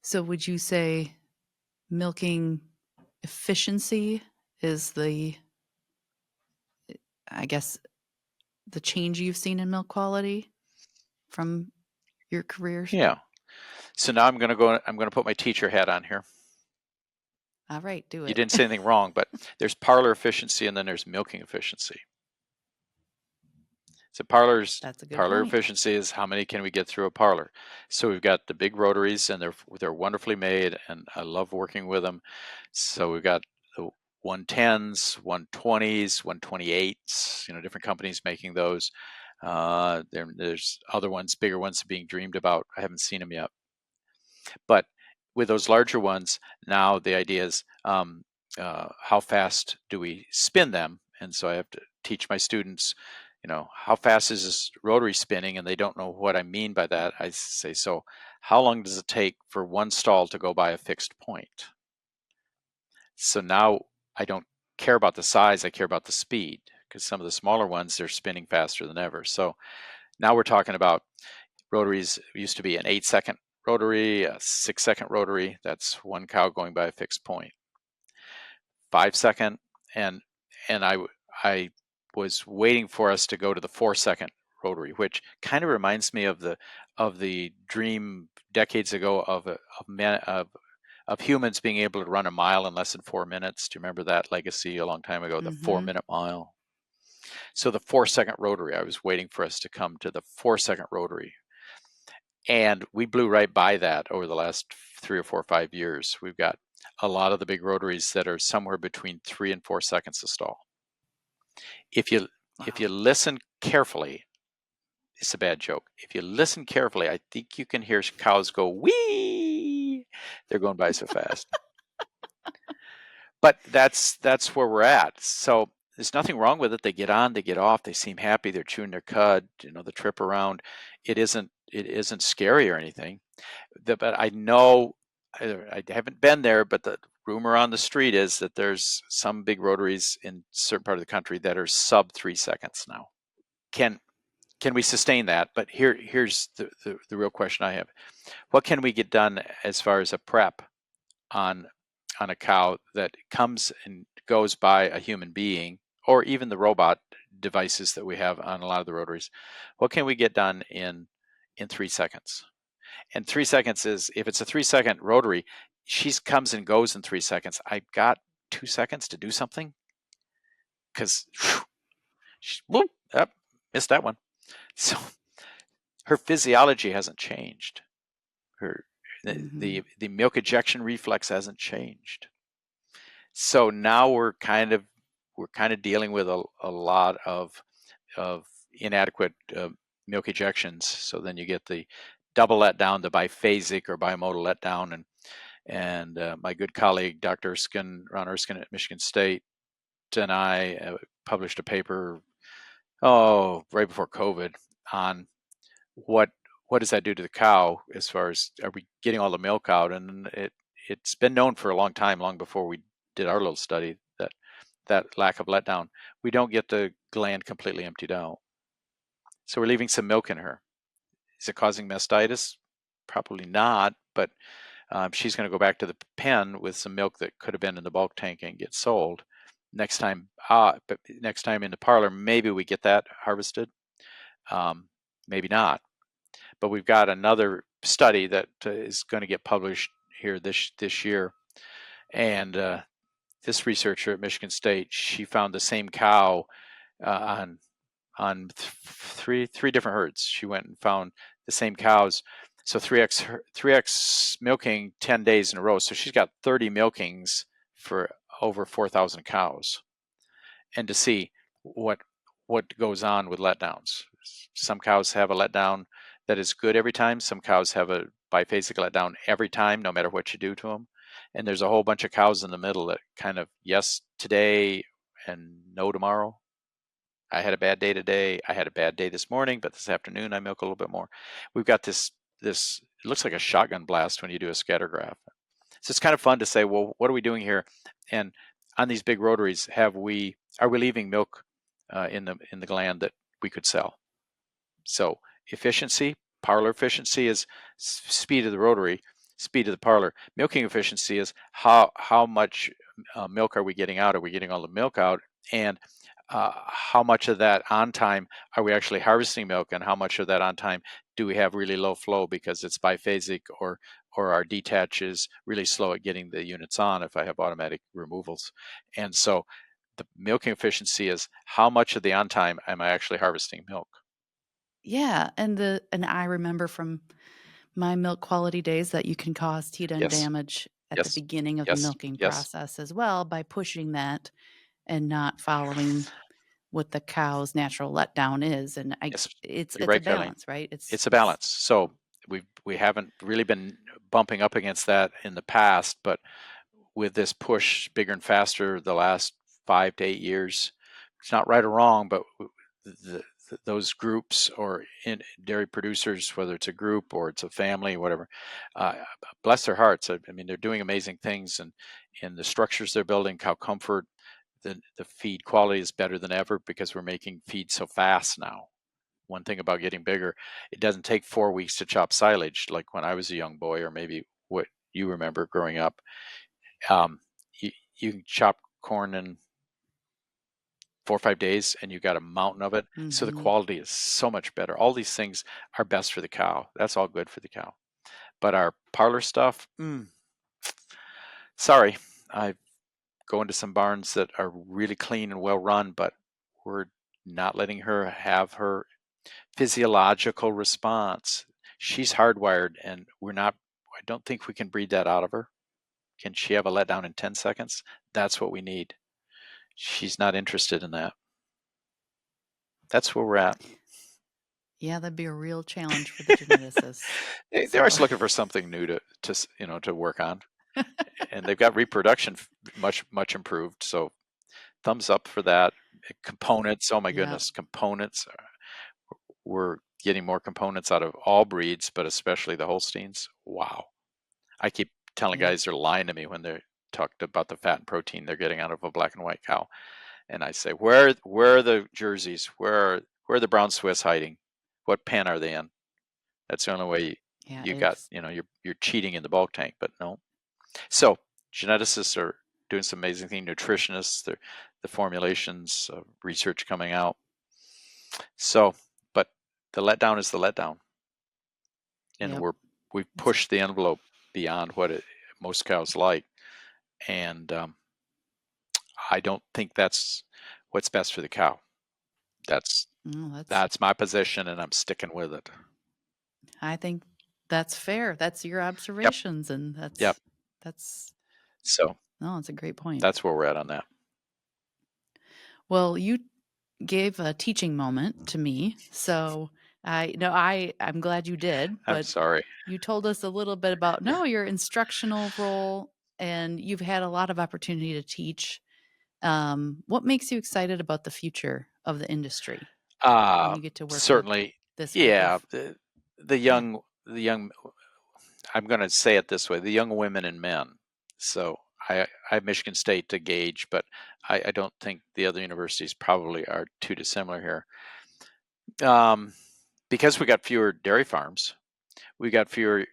So would you say milking efficiency is the change you've seen in milk quality from your careers?
Yeah. So now I'm going to put my teacher hat on here.
All right, do it.
You didn't say anything wrong, but there's parlor efficiency and then there's milking efficiency. So parlor efficiency is how many can we get through a parlor. So we've got the big rotaries, and they're wonderfully made, and I love working with them. So we've got the 110s, 120s, 128s, different companies making those. There's other ones, bigger ones being dreamed about. I haven't seen them yet. But with those larger ones, now the idea is how fast do we spin them? And so I have to teach my students, how fast is this rotary spinning? And they don't know what I mean by that. I say, so how long does it take for one stall to go by a fixed point? So now I don't care about the size, I care about the speed, because some of the smaller ones, they're spinning faster than ever. So now we're talking about rotaries. Used to be an 8-second rotary, a 6-second rotary. That's one cow going by a fixed point. 5-second, and I was waiting for us to go to the 4-second rotary, which kind of reminds me of the dream decades ago of humans being able to run a mile in less than 4 minutes. Do you remember that legacy a long time ago, the 4-minute mile? So the 4-second rotary, I was waiting for us to come to the 4-second rotary. And we blew right by that over the last 3 or 4 or 5 years. We've got a lot of the big rotaries that are somewhere between 3 and 4 seconds to stall. If you listen carefully, it's a bad joke. If you listen carefully, I think you can hear cows go wee. They're going by so fast. But that's where we're at. So there's nothing wrong with it. They get on, they get off, they seem happy, they're chewing their cud, the trip around. It isn't scary or anything. But I know, I haven't been there, but the rumor on the street is that there's some big rotaries in certain part of the country that are sub 3 seconds now. Can we sustain that? But here's the real question I have. What can we get done as far as a prep on a cow that comes and goes by a human being, or even the robot devices that we have on a lot of the rotaries? What can we get done in 3 seconds? And 3 seconds is, if it's a 3-second rotary, she comes and goes in 3 seconds. I've got 2 seconds to do something, because missed that one. So her physiology hasn't changed. The milk ejection reflex hasn't changed. So now we're kind of dealing with a lot of inadequate milk ejections. So then you get the double letdown, the biphasic or bimodal letdown, and my good colleague Dr. Ron Erskine at Michigan State and I published a paper right before COVID on what does that do to the cow, as far as, are we getting all the milk out? And it's been known for a long time, long before we did our little study, that lack of letdown, we don't get the gland completely emptied out. So we're leaving some milk in her. Is it causing mastitis? Probably not, but she's going to go back to the pen with some milk that could have been in the bulk tank and get sold. Next time in the parlor, maybe we get that harvested. Maybe not. But we've got another study that is going to get published here this year, and this researcher at Michigan State, she found the same cow on three different herds. She went and found the same cows, so 3x milking 10 days in a row. So she's got 30 milkings for over 4,000 cows, and to see what goes on with letdowns. Some cows have a letdown that is good every time. Some cows have a biphasic letdown every time, no matter what you do to them. And there's a whole bunch of cows in the middle that kind of yes today and no tomorrow. I had a bad day today. I had a bad day this morning, but this afternoon I milk a little bit more. We've got this, it looks like a shotgun blast when you do a scatter graph. So it's kind of fun to say, well, what are we doing here? And on these big rotaries, are we leaving milk in the gland that we could sell? So efficiency, parlor efficiency is speed of the rotary, speed of the parlor. Milking efficiency is how much milk are we getting out? Are we getting all the milk out? And how much of that on time are we actually harvesting milk, and how much of that on time do we have really low flow because it's biphasic, or our detach is really slow at getting the units on if I have automatic removals. And so the milking efficiency is how much of the on time am I actually harvesting milk.
Yeah, and I remember from my milk quality days that you can cause teat end damage at the beginning of the milking process as well, by pushing that and not following what the cow's natural letdown is. And it's
right,
a balance, right?
It's a balance. So We haven't really been bumping up against that in the past, but with this push bigger and faster the last 5 to 8 years, it's not right or wrong, but those groups or dairy producers, whether it's a group or it's a family, whatever, uh, bless their hearts. I mean, they're doing amazing things, and in the structures they're building, cow comfort, the feed quality is better than ever because we're making feed so fast now. One thing about getting bigger, it doesn't take 4 weeks to chop silage like when I was a young boy, or maybe what you remember growing up. Um, you can chop corn in 4 or 5 days and you got a mountain of it. So the
Mm-hmm.
quality is so much better. All these things are best for the cow. That's all good for the cow. But our parlor stuff, sorry, I go into some barns that are really clean and well run, but we're not letting her have her physiological response. She's hardwired, and I don't think we can breed that out of her. Can she have a letdown in 10 seconds? That's what we need. She's not interested in that. That's where we're at.
Yeah, that'd be a real challenge for the geneticists.
They're always looking for something new to work on, and they've got reproduction much improved. So thumbs up for that. Components, oh my
Yeah.
goodness, components. We're getting more components out of all breeds, but especially the Holsteins. Wow. I keep telling
Yep.
guys they're lying to me when they're talked about the fat and protein they're getting out of a black and white cow. And I say, where are the jerseys? Where are the brown Swiss hiding? What pen are they in? That's the only way
Yeah,
you got, you're cheating in the bulk tank, but no. So geneticists are doing some amazing things. Nutritionists, the formulations, research coming out. So, but the letdown is the letdown, and
Yep.
we've pushed the envelope beyond what most cows like, and I don't think that's what's best for the cow. That's my position, and I'm sticking with it.
I think that's fair. That's your
Yep.
observations, and
Yep.
that's
So
no, it's a great point.
that's where we're at on that.
Well, you gave a teaching moment to me, so I'm glad you did.
I'm
But
sorry.
you told us a little bit about your instructional role, and you've had a lot of opportunity to teach. What makes you excited about the future of the industry when you get to work with
Certainly,
this group
yeah.
of
The young, I'm going to say it this way: the young women and men. So I have Michigan State to gauge, but I don't think the other universities probably are too dissimilar here. Because we got fewer dairy farms, we got fewer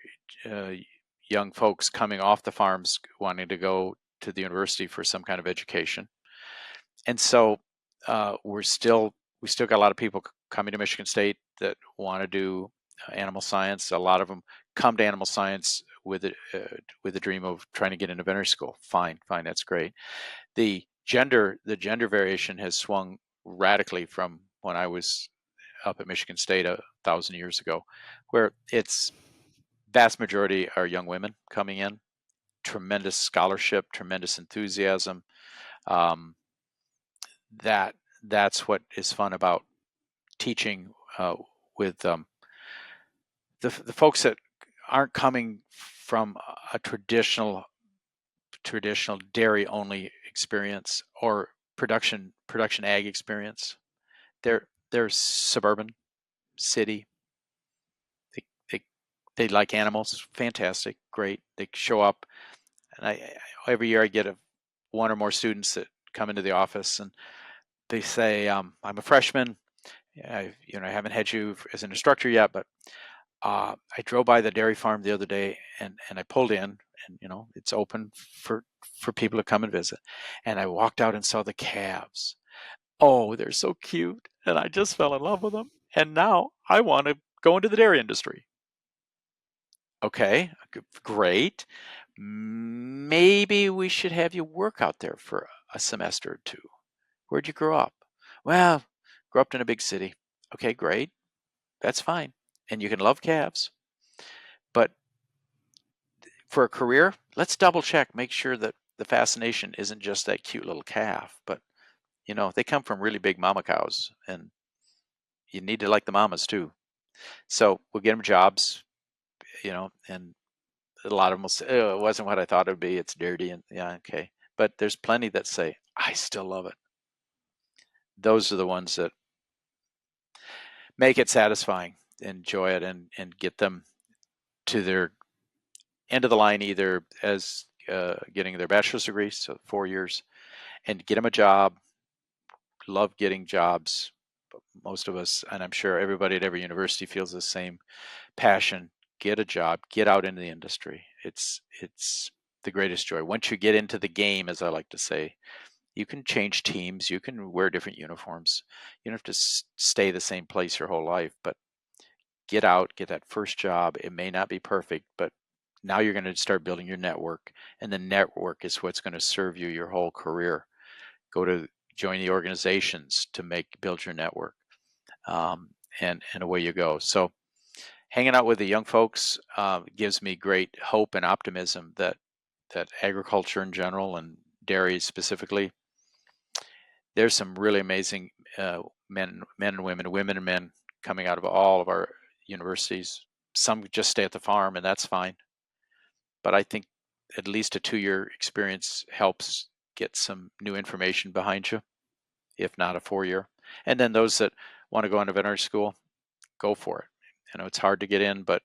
young folks coming off the farms wanting to go to the university for some kind of education, and so we still got a lot of people coming to Michigan State that want to do animal science. A lot of them come to animal science with the dream of trying to get into veterinary school. Fine, that's great. The gender variation has swung radically from when I was up at Michigan State 1,000 years ago, where it's vast majority are young women coming in. Tremendous scholarship, tremendous enthusiasm. That's what is fun about teaching with the folks that aren't coming from a traditional dairy only experience or production ag experience. They're suburban, city. They like animals. Fantastic, great. They show up, and every year I get one or more students that come into the office and they say, I'm a freshman. I haven't had you as an instructor yet, but I drove by the dairy farm the other day and I pulled in, and it's open for people to come and visit. And I walked out and saw the calves. Oh, they're so cute. And I just fell in love with them. And now I want to go into the dairy industry. Okay, great. Maybe we should have you work out there for a semester or two. Where'd you grow up? Well, grew up in a big city. Okay, great. That's fine. And you can love calves. But for a career, let's double check, make sure that the fascination isn't just that cute little calf, but they come from really big mama cows, and you need to like the mamas too. So we'll get them jobs. and a lot of them will say, "Oh, it wasn't what I thought it would be. It's dirty." And yeah, okay. But there's plenty that say, "I still love it." Those are the ones that make it satisfying, enjoy it, and get them to their end of the line, either as getting their bachelor's degree, so 4 years, and get them a job. Love getting jobs. But most of us, and I'm sure everybody at every university feels the same passion. Get a job, get out into the industry. It's the greatest joy. Once you get into the game, as I like to say, you can change teams, you can wear different uniforms. You don't have to stay the same place your whole life, but get out, get that first job. It may not be perfect, but now you're going to start building your network, and the network is what's going to serve you your whole career. Go to join the organizations to build your network, and away you go. So hanging out with the young folks gives me great hope and optimism that agriculture in general and dairy specifically, there's some really amazing men and women and men coming out of all of our universities. Some just stay at the farm, and that's fine. But I think at least a 2-year experience helps get some new information behind you, if not a 4-year. And then those that want to go into veterinary school, go for it. It's hard to get in, but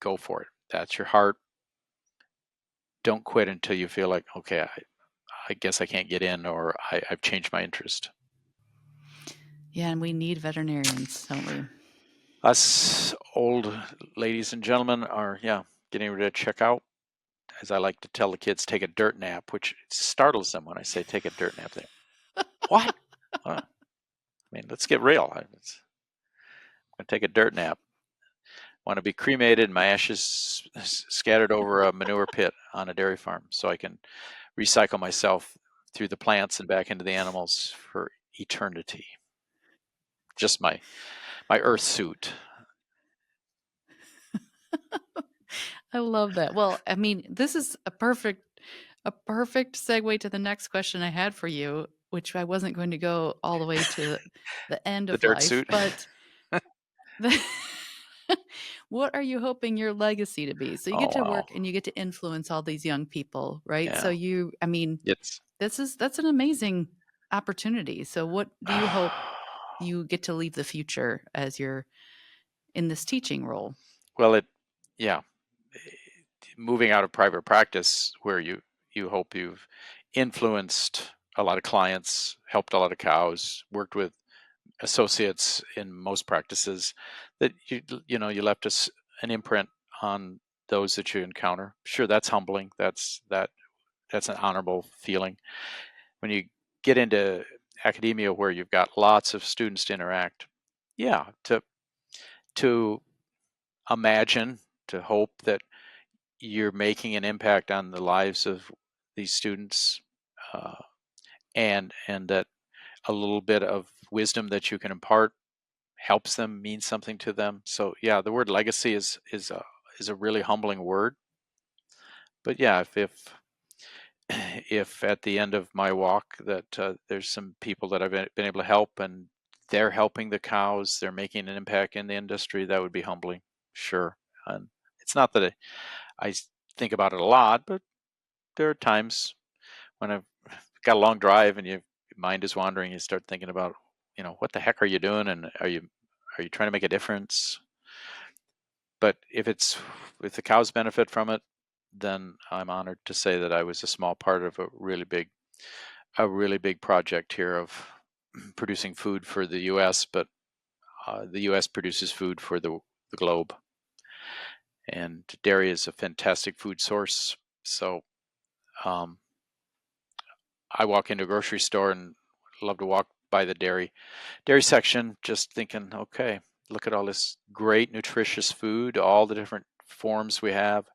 go for it. That's your heart. Don't quit until you feel like, okay, I guess I can't get in, or I've changed my interest.
Yeah, and we need veterinarians, don't we?
Us old ladies and gentlemen are, getting ready to check out. As I like to tell the kids, take a dirt nap, which startles them when I say take a dirt nap. They, what? Well, I mean, let's get real. I'm going to take a dirt nap. Want to be cremated, my ashes scattered over a manure pit on a dairy farm, so I can recycle myself through the plants and back into the animals for eternity. Just my earth suit.
I love that. Well, I mean, this is a perfect segue to the next question I had for you, which I wasn't going to go all the way to the end
The
of
dirt
life,
suit.
but what are you hoping your legacy to be? So you
Oh,
get to
wow.
work and you get to influence all these young people, right?
Yeah.
So I mean,
It's
that's an amazing opportunity. So what do you hope you get to leave the future as you're in this teaching role?
well, moving out of private practice, where you hope you've influenced a lot of clients, helped a lot of cows, worked with associates in most practices, that you left an imprint on those that you encounter. Sure, that's humbling. That's an honorable feeling. When you get into academia, where you've got lots of students to interact, to imagine, to hope that you're making an impact on the lives of these students, uh, and that a little bit of wisdom that you can impart helps them, mean something to them. So yeah, the word legacy is a really humbling word. But yeah, if at the end of my walk that there's some people that I've been able to help, and they're helping the cows, they're making an impact in the industry, that would be humbling. Sure. And it's not that I think about it a lot, but there are times when I've got a long drive and your mind is wandering, you start thinking about, what the heck are you doing, and are you trying to make a difference? But if the cows benefit from it, then I'm honored to say that I was a small part of a really big project here of producing food for the U.S., but the U.S. produces food for the globe. And dairy is a fantastic food source. So I walk into a grocery store and love to walk by the dairy section, just thinking, okay, look at all this great nutritious food, all the different forms we have.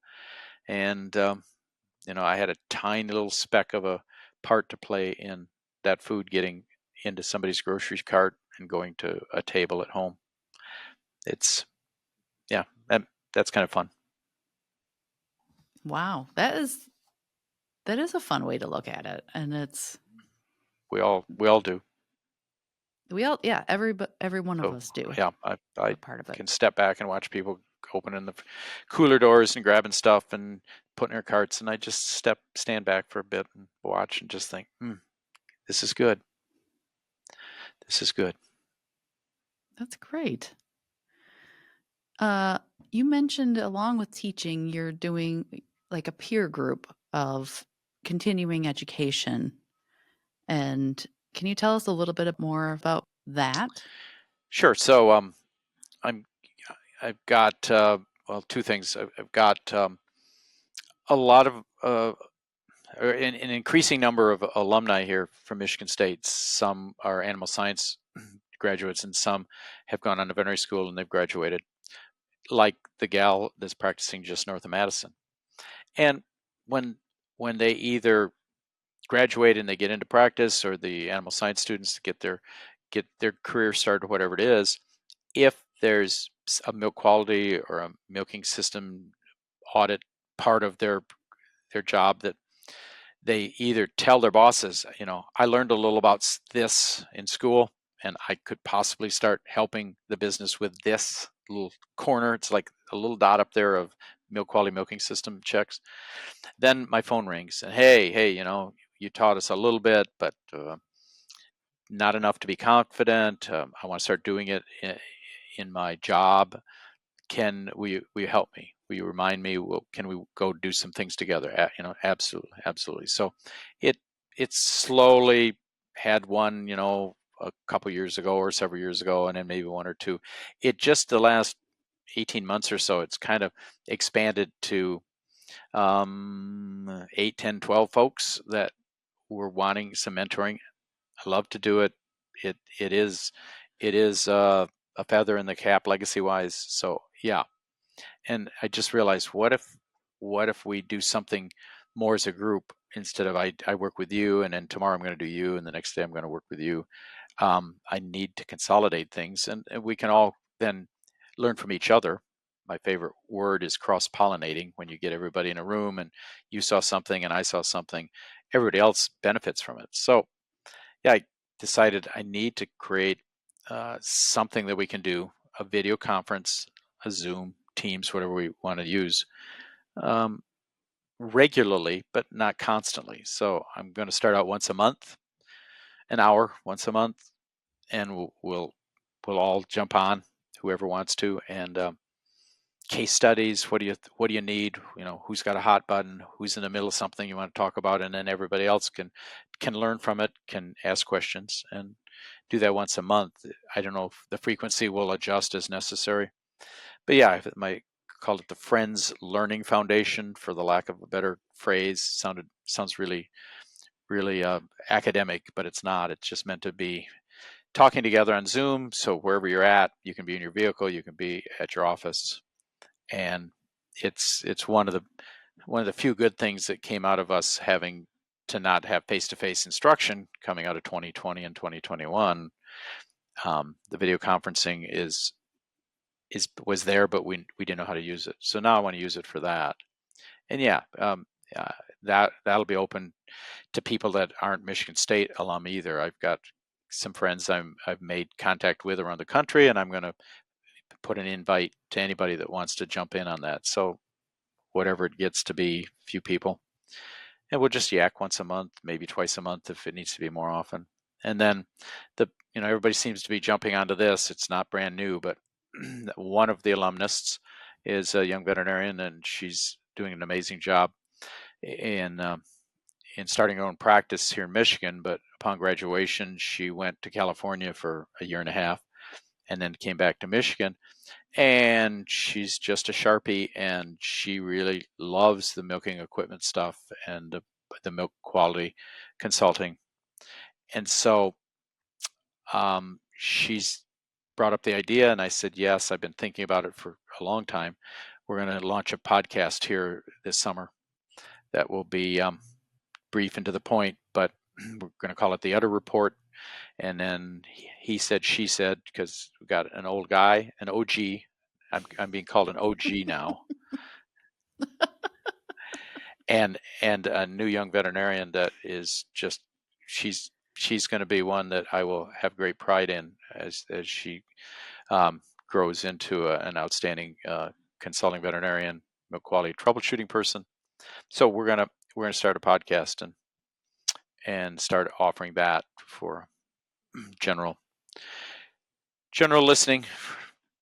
And I had a tiny little speck of a part to play in that food getting into somebody's grocery cart and going to a table at home. It's that's kind of fun.
Wow, that is a fun way to look at it, and it's
We all do.
every one of
So
us do
yeah, I
a part of it.
can step back and watch people opening the cooler doors and grabbing stuff and putting in her carts, and I just stand back for a bit and watch and just think, this is good. This is good.
That's great. You mentioned along with teaching, you're doing like a peer group of continuing education. And can you tell us a little bit more about that?
Sure. So I've got two things. I've got a lot of an increasing number of alumni here from Michigan State. Some are animal science graduates, and some have gone on to veterinary school and they've graduated, like the gal that's practicing just north of Madison. And when they either graduate and they get into practice, or the animal science students get their career started, whatever it is, if there's a milk quality or a milking system audit part of their job that they either tell their bosses, I learned a little about this in school and I could possibly start helping the business with this little corner. It's like a little dot up there of milk quality milking system checks. Then my phone rings and, hey, you taught us a little bit, but not enough to be confident. I want to start doing it in my job. Will you help me? Will you remind me? Can we go do some things together? Absolutely. So it slowly had one, a couple years ago or several years ago, and then maybe one or two. It just the last 18 months or so, it's kind of expanded to 8, 10, 12 folks that were wanting some mentoring. I love to do it. It is a feather in the cap legacy wise. So yeah. And I just realized, what if we do something more as a group, instead of I work with you and then tomorrow I'm going to do you and the next day I'm going to work with you. I need to consolidate things, and we can all then learn from each other. My favorite word is cross-pollinating. When you get everybody in a room and you saw something and I saw something, everybody else benefits from it. So yeah, I decided I need to create something that we can do, a video conference, a Zoom, Teams, whatever we want to use, regularly, but not constantly. So I'm going to start out once a month, an hour once a month, and we'll all jump on, whoever wants to, and case studies. What do you need? Who's got a hot button? Who's in the middle of something you want to talk about? And then everybody else can learn from it, can ask questions, and do that once a month. I don't know if the frequency will adjust as necessary, but yeah, I might call it the Friends Learning Foundation, for the lack of a better phrase. Sounds really academic, but it's not. It's just meant to be talking together on Zoom. So wherever you're at, you can be in your vehicle, you can be at your office, and it's one of the few good things that came out of us having to not have face-to-face instruction coming out of 2020 and 2021. The video conferencing was there, but we didn't know how to use it. So now I want to use it for that. And yeah, that'll be open to people that aren't Michigan State alum either. I've got some friends I've made contact with around the country, and I'm going to put an invite to anybody that wants to jump in on that. So whatever it gets to be, a few people, and we'll just yak once a month, maybe twice a month if it needs to be more often. And then everybody seems to be jumping onto this. It's not brand new, but one of the alumnists is a young veterinarian, and she's doing an amazing job in starting her own practice here in Michigan. But upon graduation, she went to California for a year and a half, and then came back to Michigan. And she's just a Sharpie, and she really loves the milking equipment stuff and the milk quality consulting. And so she's brought up the idea, and I said, yes, I've been thinking about it for a long time. We're going to launch a podcast here this summer that will be brief and to the point, but we're going to call it the Udder Report. And then he said, she said, because we've got an old guy, an OG. I'm being called an OG now. and a new young veterinarian that is just, she's going to be one that I will have great pride in as she grows into an outstanding consulting veterinarian, milk quality troubleshooting person. So we're gonna start a podcast and start offering that for general listening,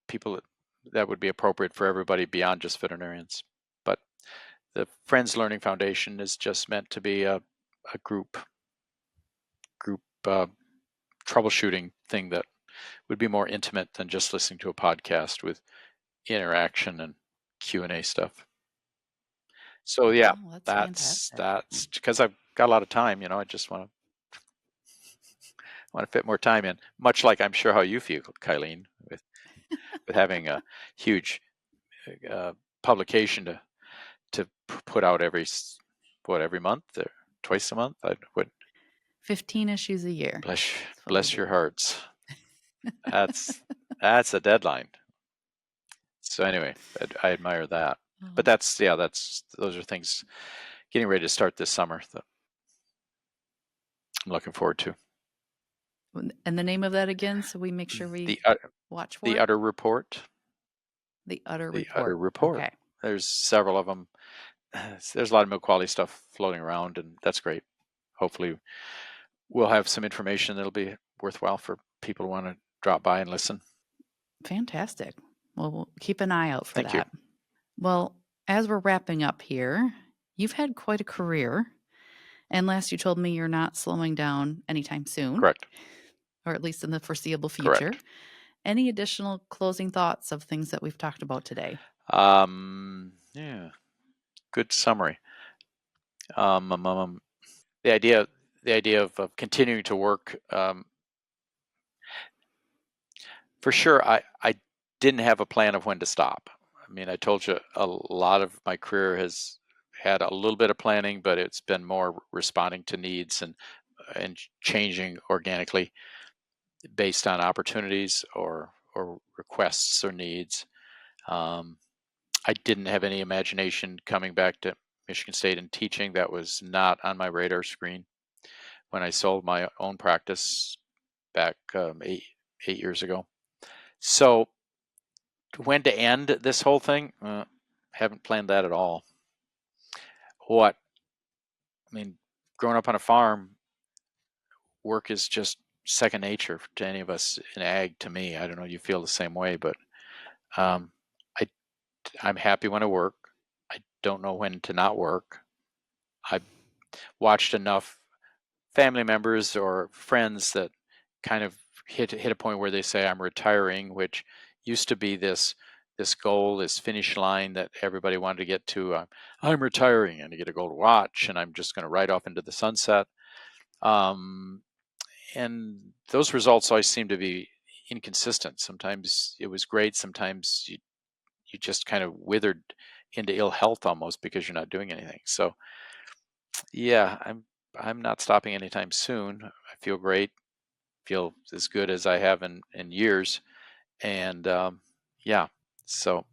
people that would be appropriate for everybody beyond just veterinarians. But the Friends Learning Foundation is just meant to be a group troubleshooting thing that would be more intimate than just listening to a podcast with interaction and Q&A stuff. So yeah,
Oh, that's
that's
fantastic.
because I've got a lot of time. I just want to fit more time in. Much like I'm sure how you feel, Kylene, with having a huge publication to put out every month or twice a month. I would
15 issues a year.
bless your hearts. That's a deadline. So anyway, I admire that. But those are things getting ready to start this summer that I'm looking forward to.
And the name of that again, so we make sure we watch for
The
it?
Utter Report.
The Utter
The
Report.
Utter Report.
Okay.
There's several of them. There's a lot of milk quality stuff floating around, and that's great. Hopefully, we'll have some information that'll be worthwhile for people who want to drop by and listen.
Fantastic. Well, we'll keep an eye out for
Thank
that.
you.
Well, as we're wrapping up here, you've had quite a career. And last you told me you're not slowing down anytime soon.
Correct.
Or at least in the foreseeable future.
Correct.
Any additional closing thoughts of things that we've talked about today?
Yeah. Good summary. The idea of continuing to work, for sure, I didn't have a plan of when to stop. I mean, I told you a lot of my career has had a little bit of planning, but it's been more responding to needs and changing organically based on opportunities or requests or needs. I didn't have any imagination coming back to Michigan State and teaching. That was not on my radar screen when I sold my own practice back 8 years ago. So when to end this whole thing, haven't planned that at all. Growing up on a farm, work is just second nature to any of us in ag. To me, I don't know, you feel the same way, but I'm happy when I work. I don't know when to not work. I've watched enough family members or friends that kind of hit a point where they say I'm retiring, which used to be this goal, this finish line that everybody wanted to get to. I'm retiring and I get a gold watch and I'm just going to ride off into the sunset. And those results always seem to be inconsistent. Sometimes it was great. Sometimes you just kind of withered into ill health almost because you're not doing anything. So yeah, I'm not stopping anytime soon. I feel great, feel as good as I have in years. And yeah, so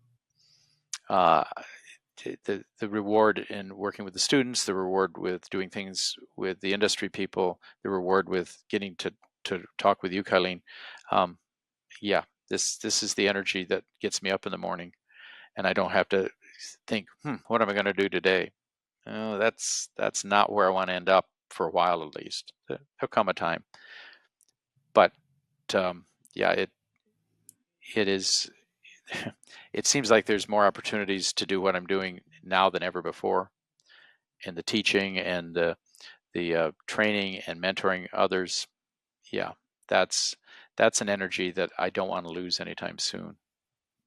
the reward in working with the students, the reward with doing things with the industry people, the reward with getting to talk with you, Kylene. Yeah, this is the energy that gets me up in the morning, and I don't have to think, what am I going to do today? Oh, that's not where I want to end up for a while, at least. There'll come a time, but yeah, it is. It seems like there's more opportunities to do what I'm doing now than ever before, and the teaching and the training and mentoring others. Yeah, that's an energy that I don't want to lose anytime soon,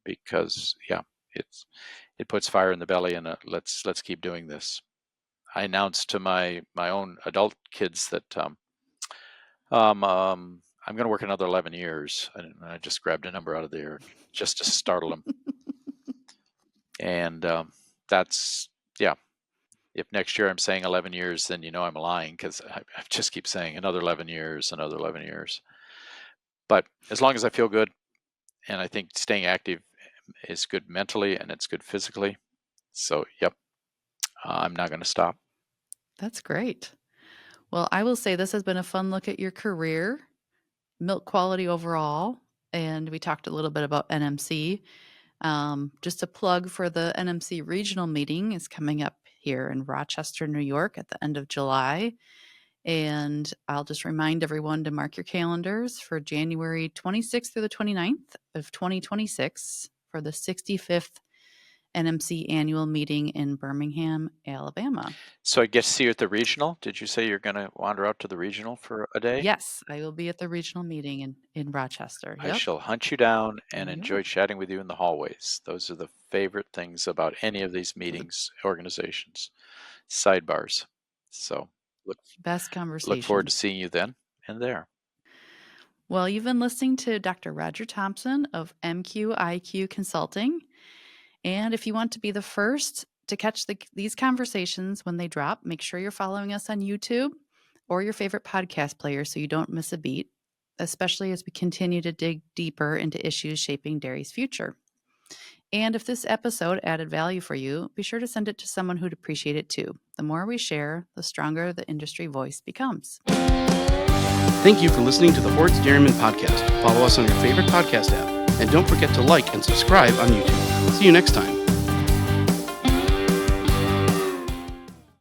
because yeah, it puts fire in the belly, and let's keep doing this. I announced to my own adult kids that I'm going to work another 11 years. And I just grabbed a number out of there just to startle them. And that's, yeah. If next year I'm saying 11 years, then I'm lying, because I just keep saying another 11 years, another 11 years. But as long as I feel good, and I think staying active is good mentally and it's good physically. So, yep, I'm not going to stop.
That's great. Well, I will say this has been a fun look at your career, milk quality overall, and we talked a little bit about NMC. Just a plug for the NMC regional meeting is coming up here in Rochester, New York at the end of July. And I'll just remind everyone to mark your calendars for January 26th through the 29th of 2026 for the 65th NMC annual meeting in Birmingham, Alabama.
So I get to see you at the regional. Did you say you're going to wander out to the regional for a day?
Yes, I will be at the regional meeting in Rochester.
I
Yep.
shall hunt you down and
There you
enjoy
are.
chatting with you in the hallways. Those are the favorite things about any of these meetings, organizations, sidebars. So
Best
look forward to
conversations.
seeing you then and there.
Well, you've been listening to Dr. Roger Thomson of MQIQ Consulting. And if you want to be the first to catch these conversations when they drop, make sure you're following us on YouTube or your favorite podcast player so you don't miss a beat, especially as we continue to dig deeper into issues shaping dairy's future. And if this episode added value for you, be sure to send it to someone who'd appreciate it too. The more we share, the stronger the industry voice becomes.
Thank you for listening to the Hoard's Dairyman podcast. Follow us on your favorite podcast app. And don't forget to like and subscribe on YouTube. See you next time.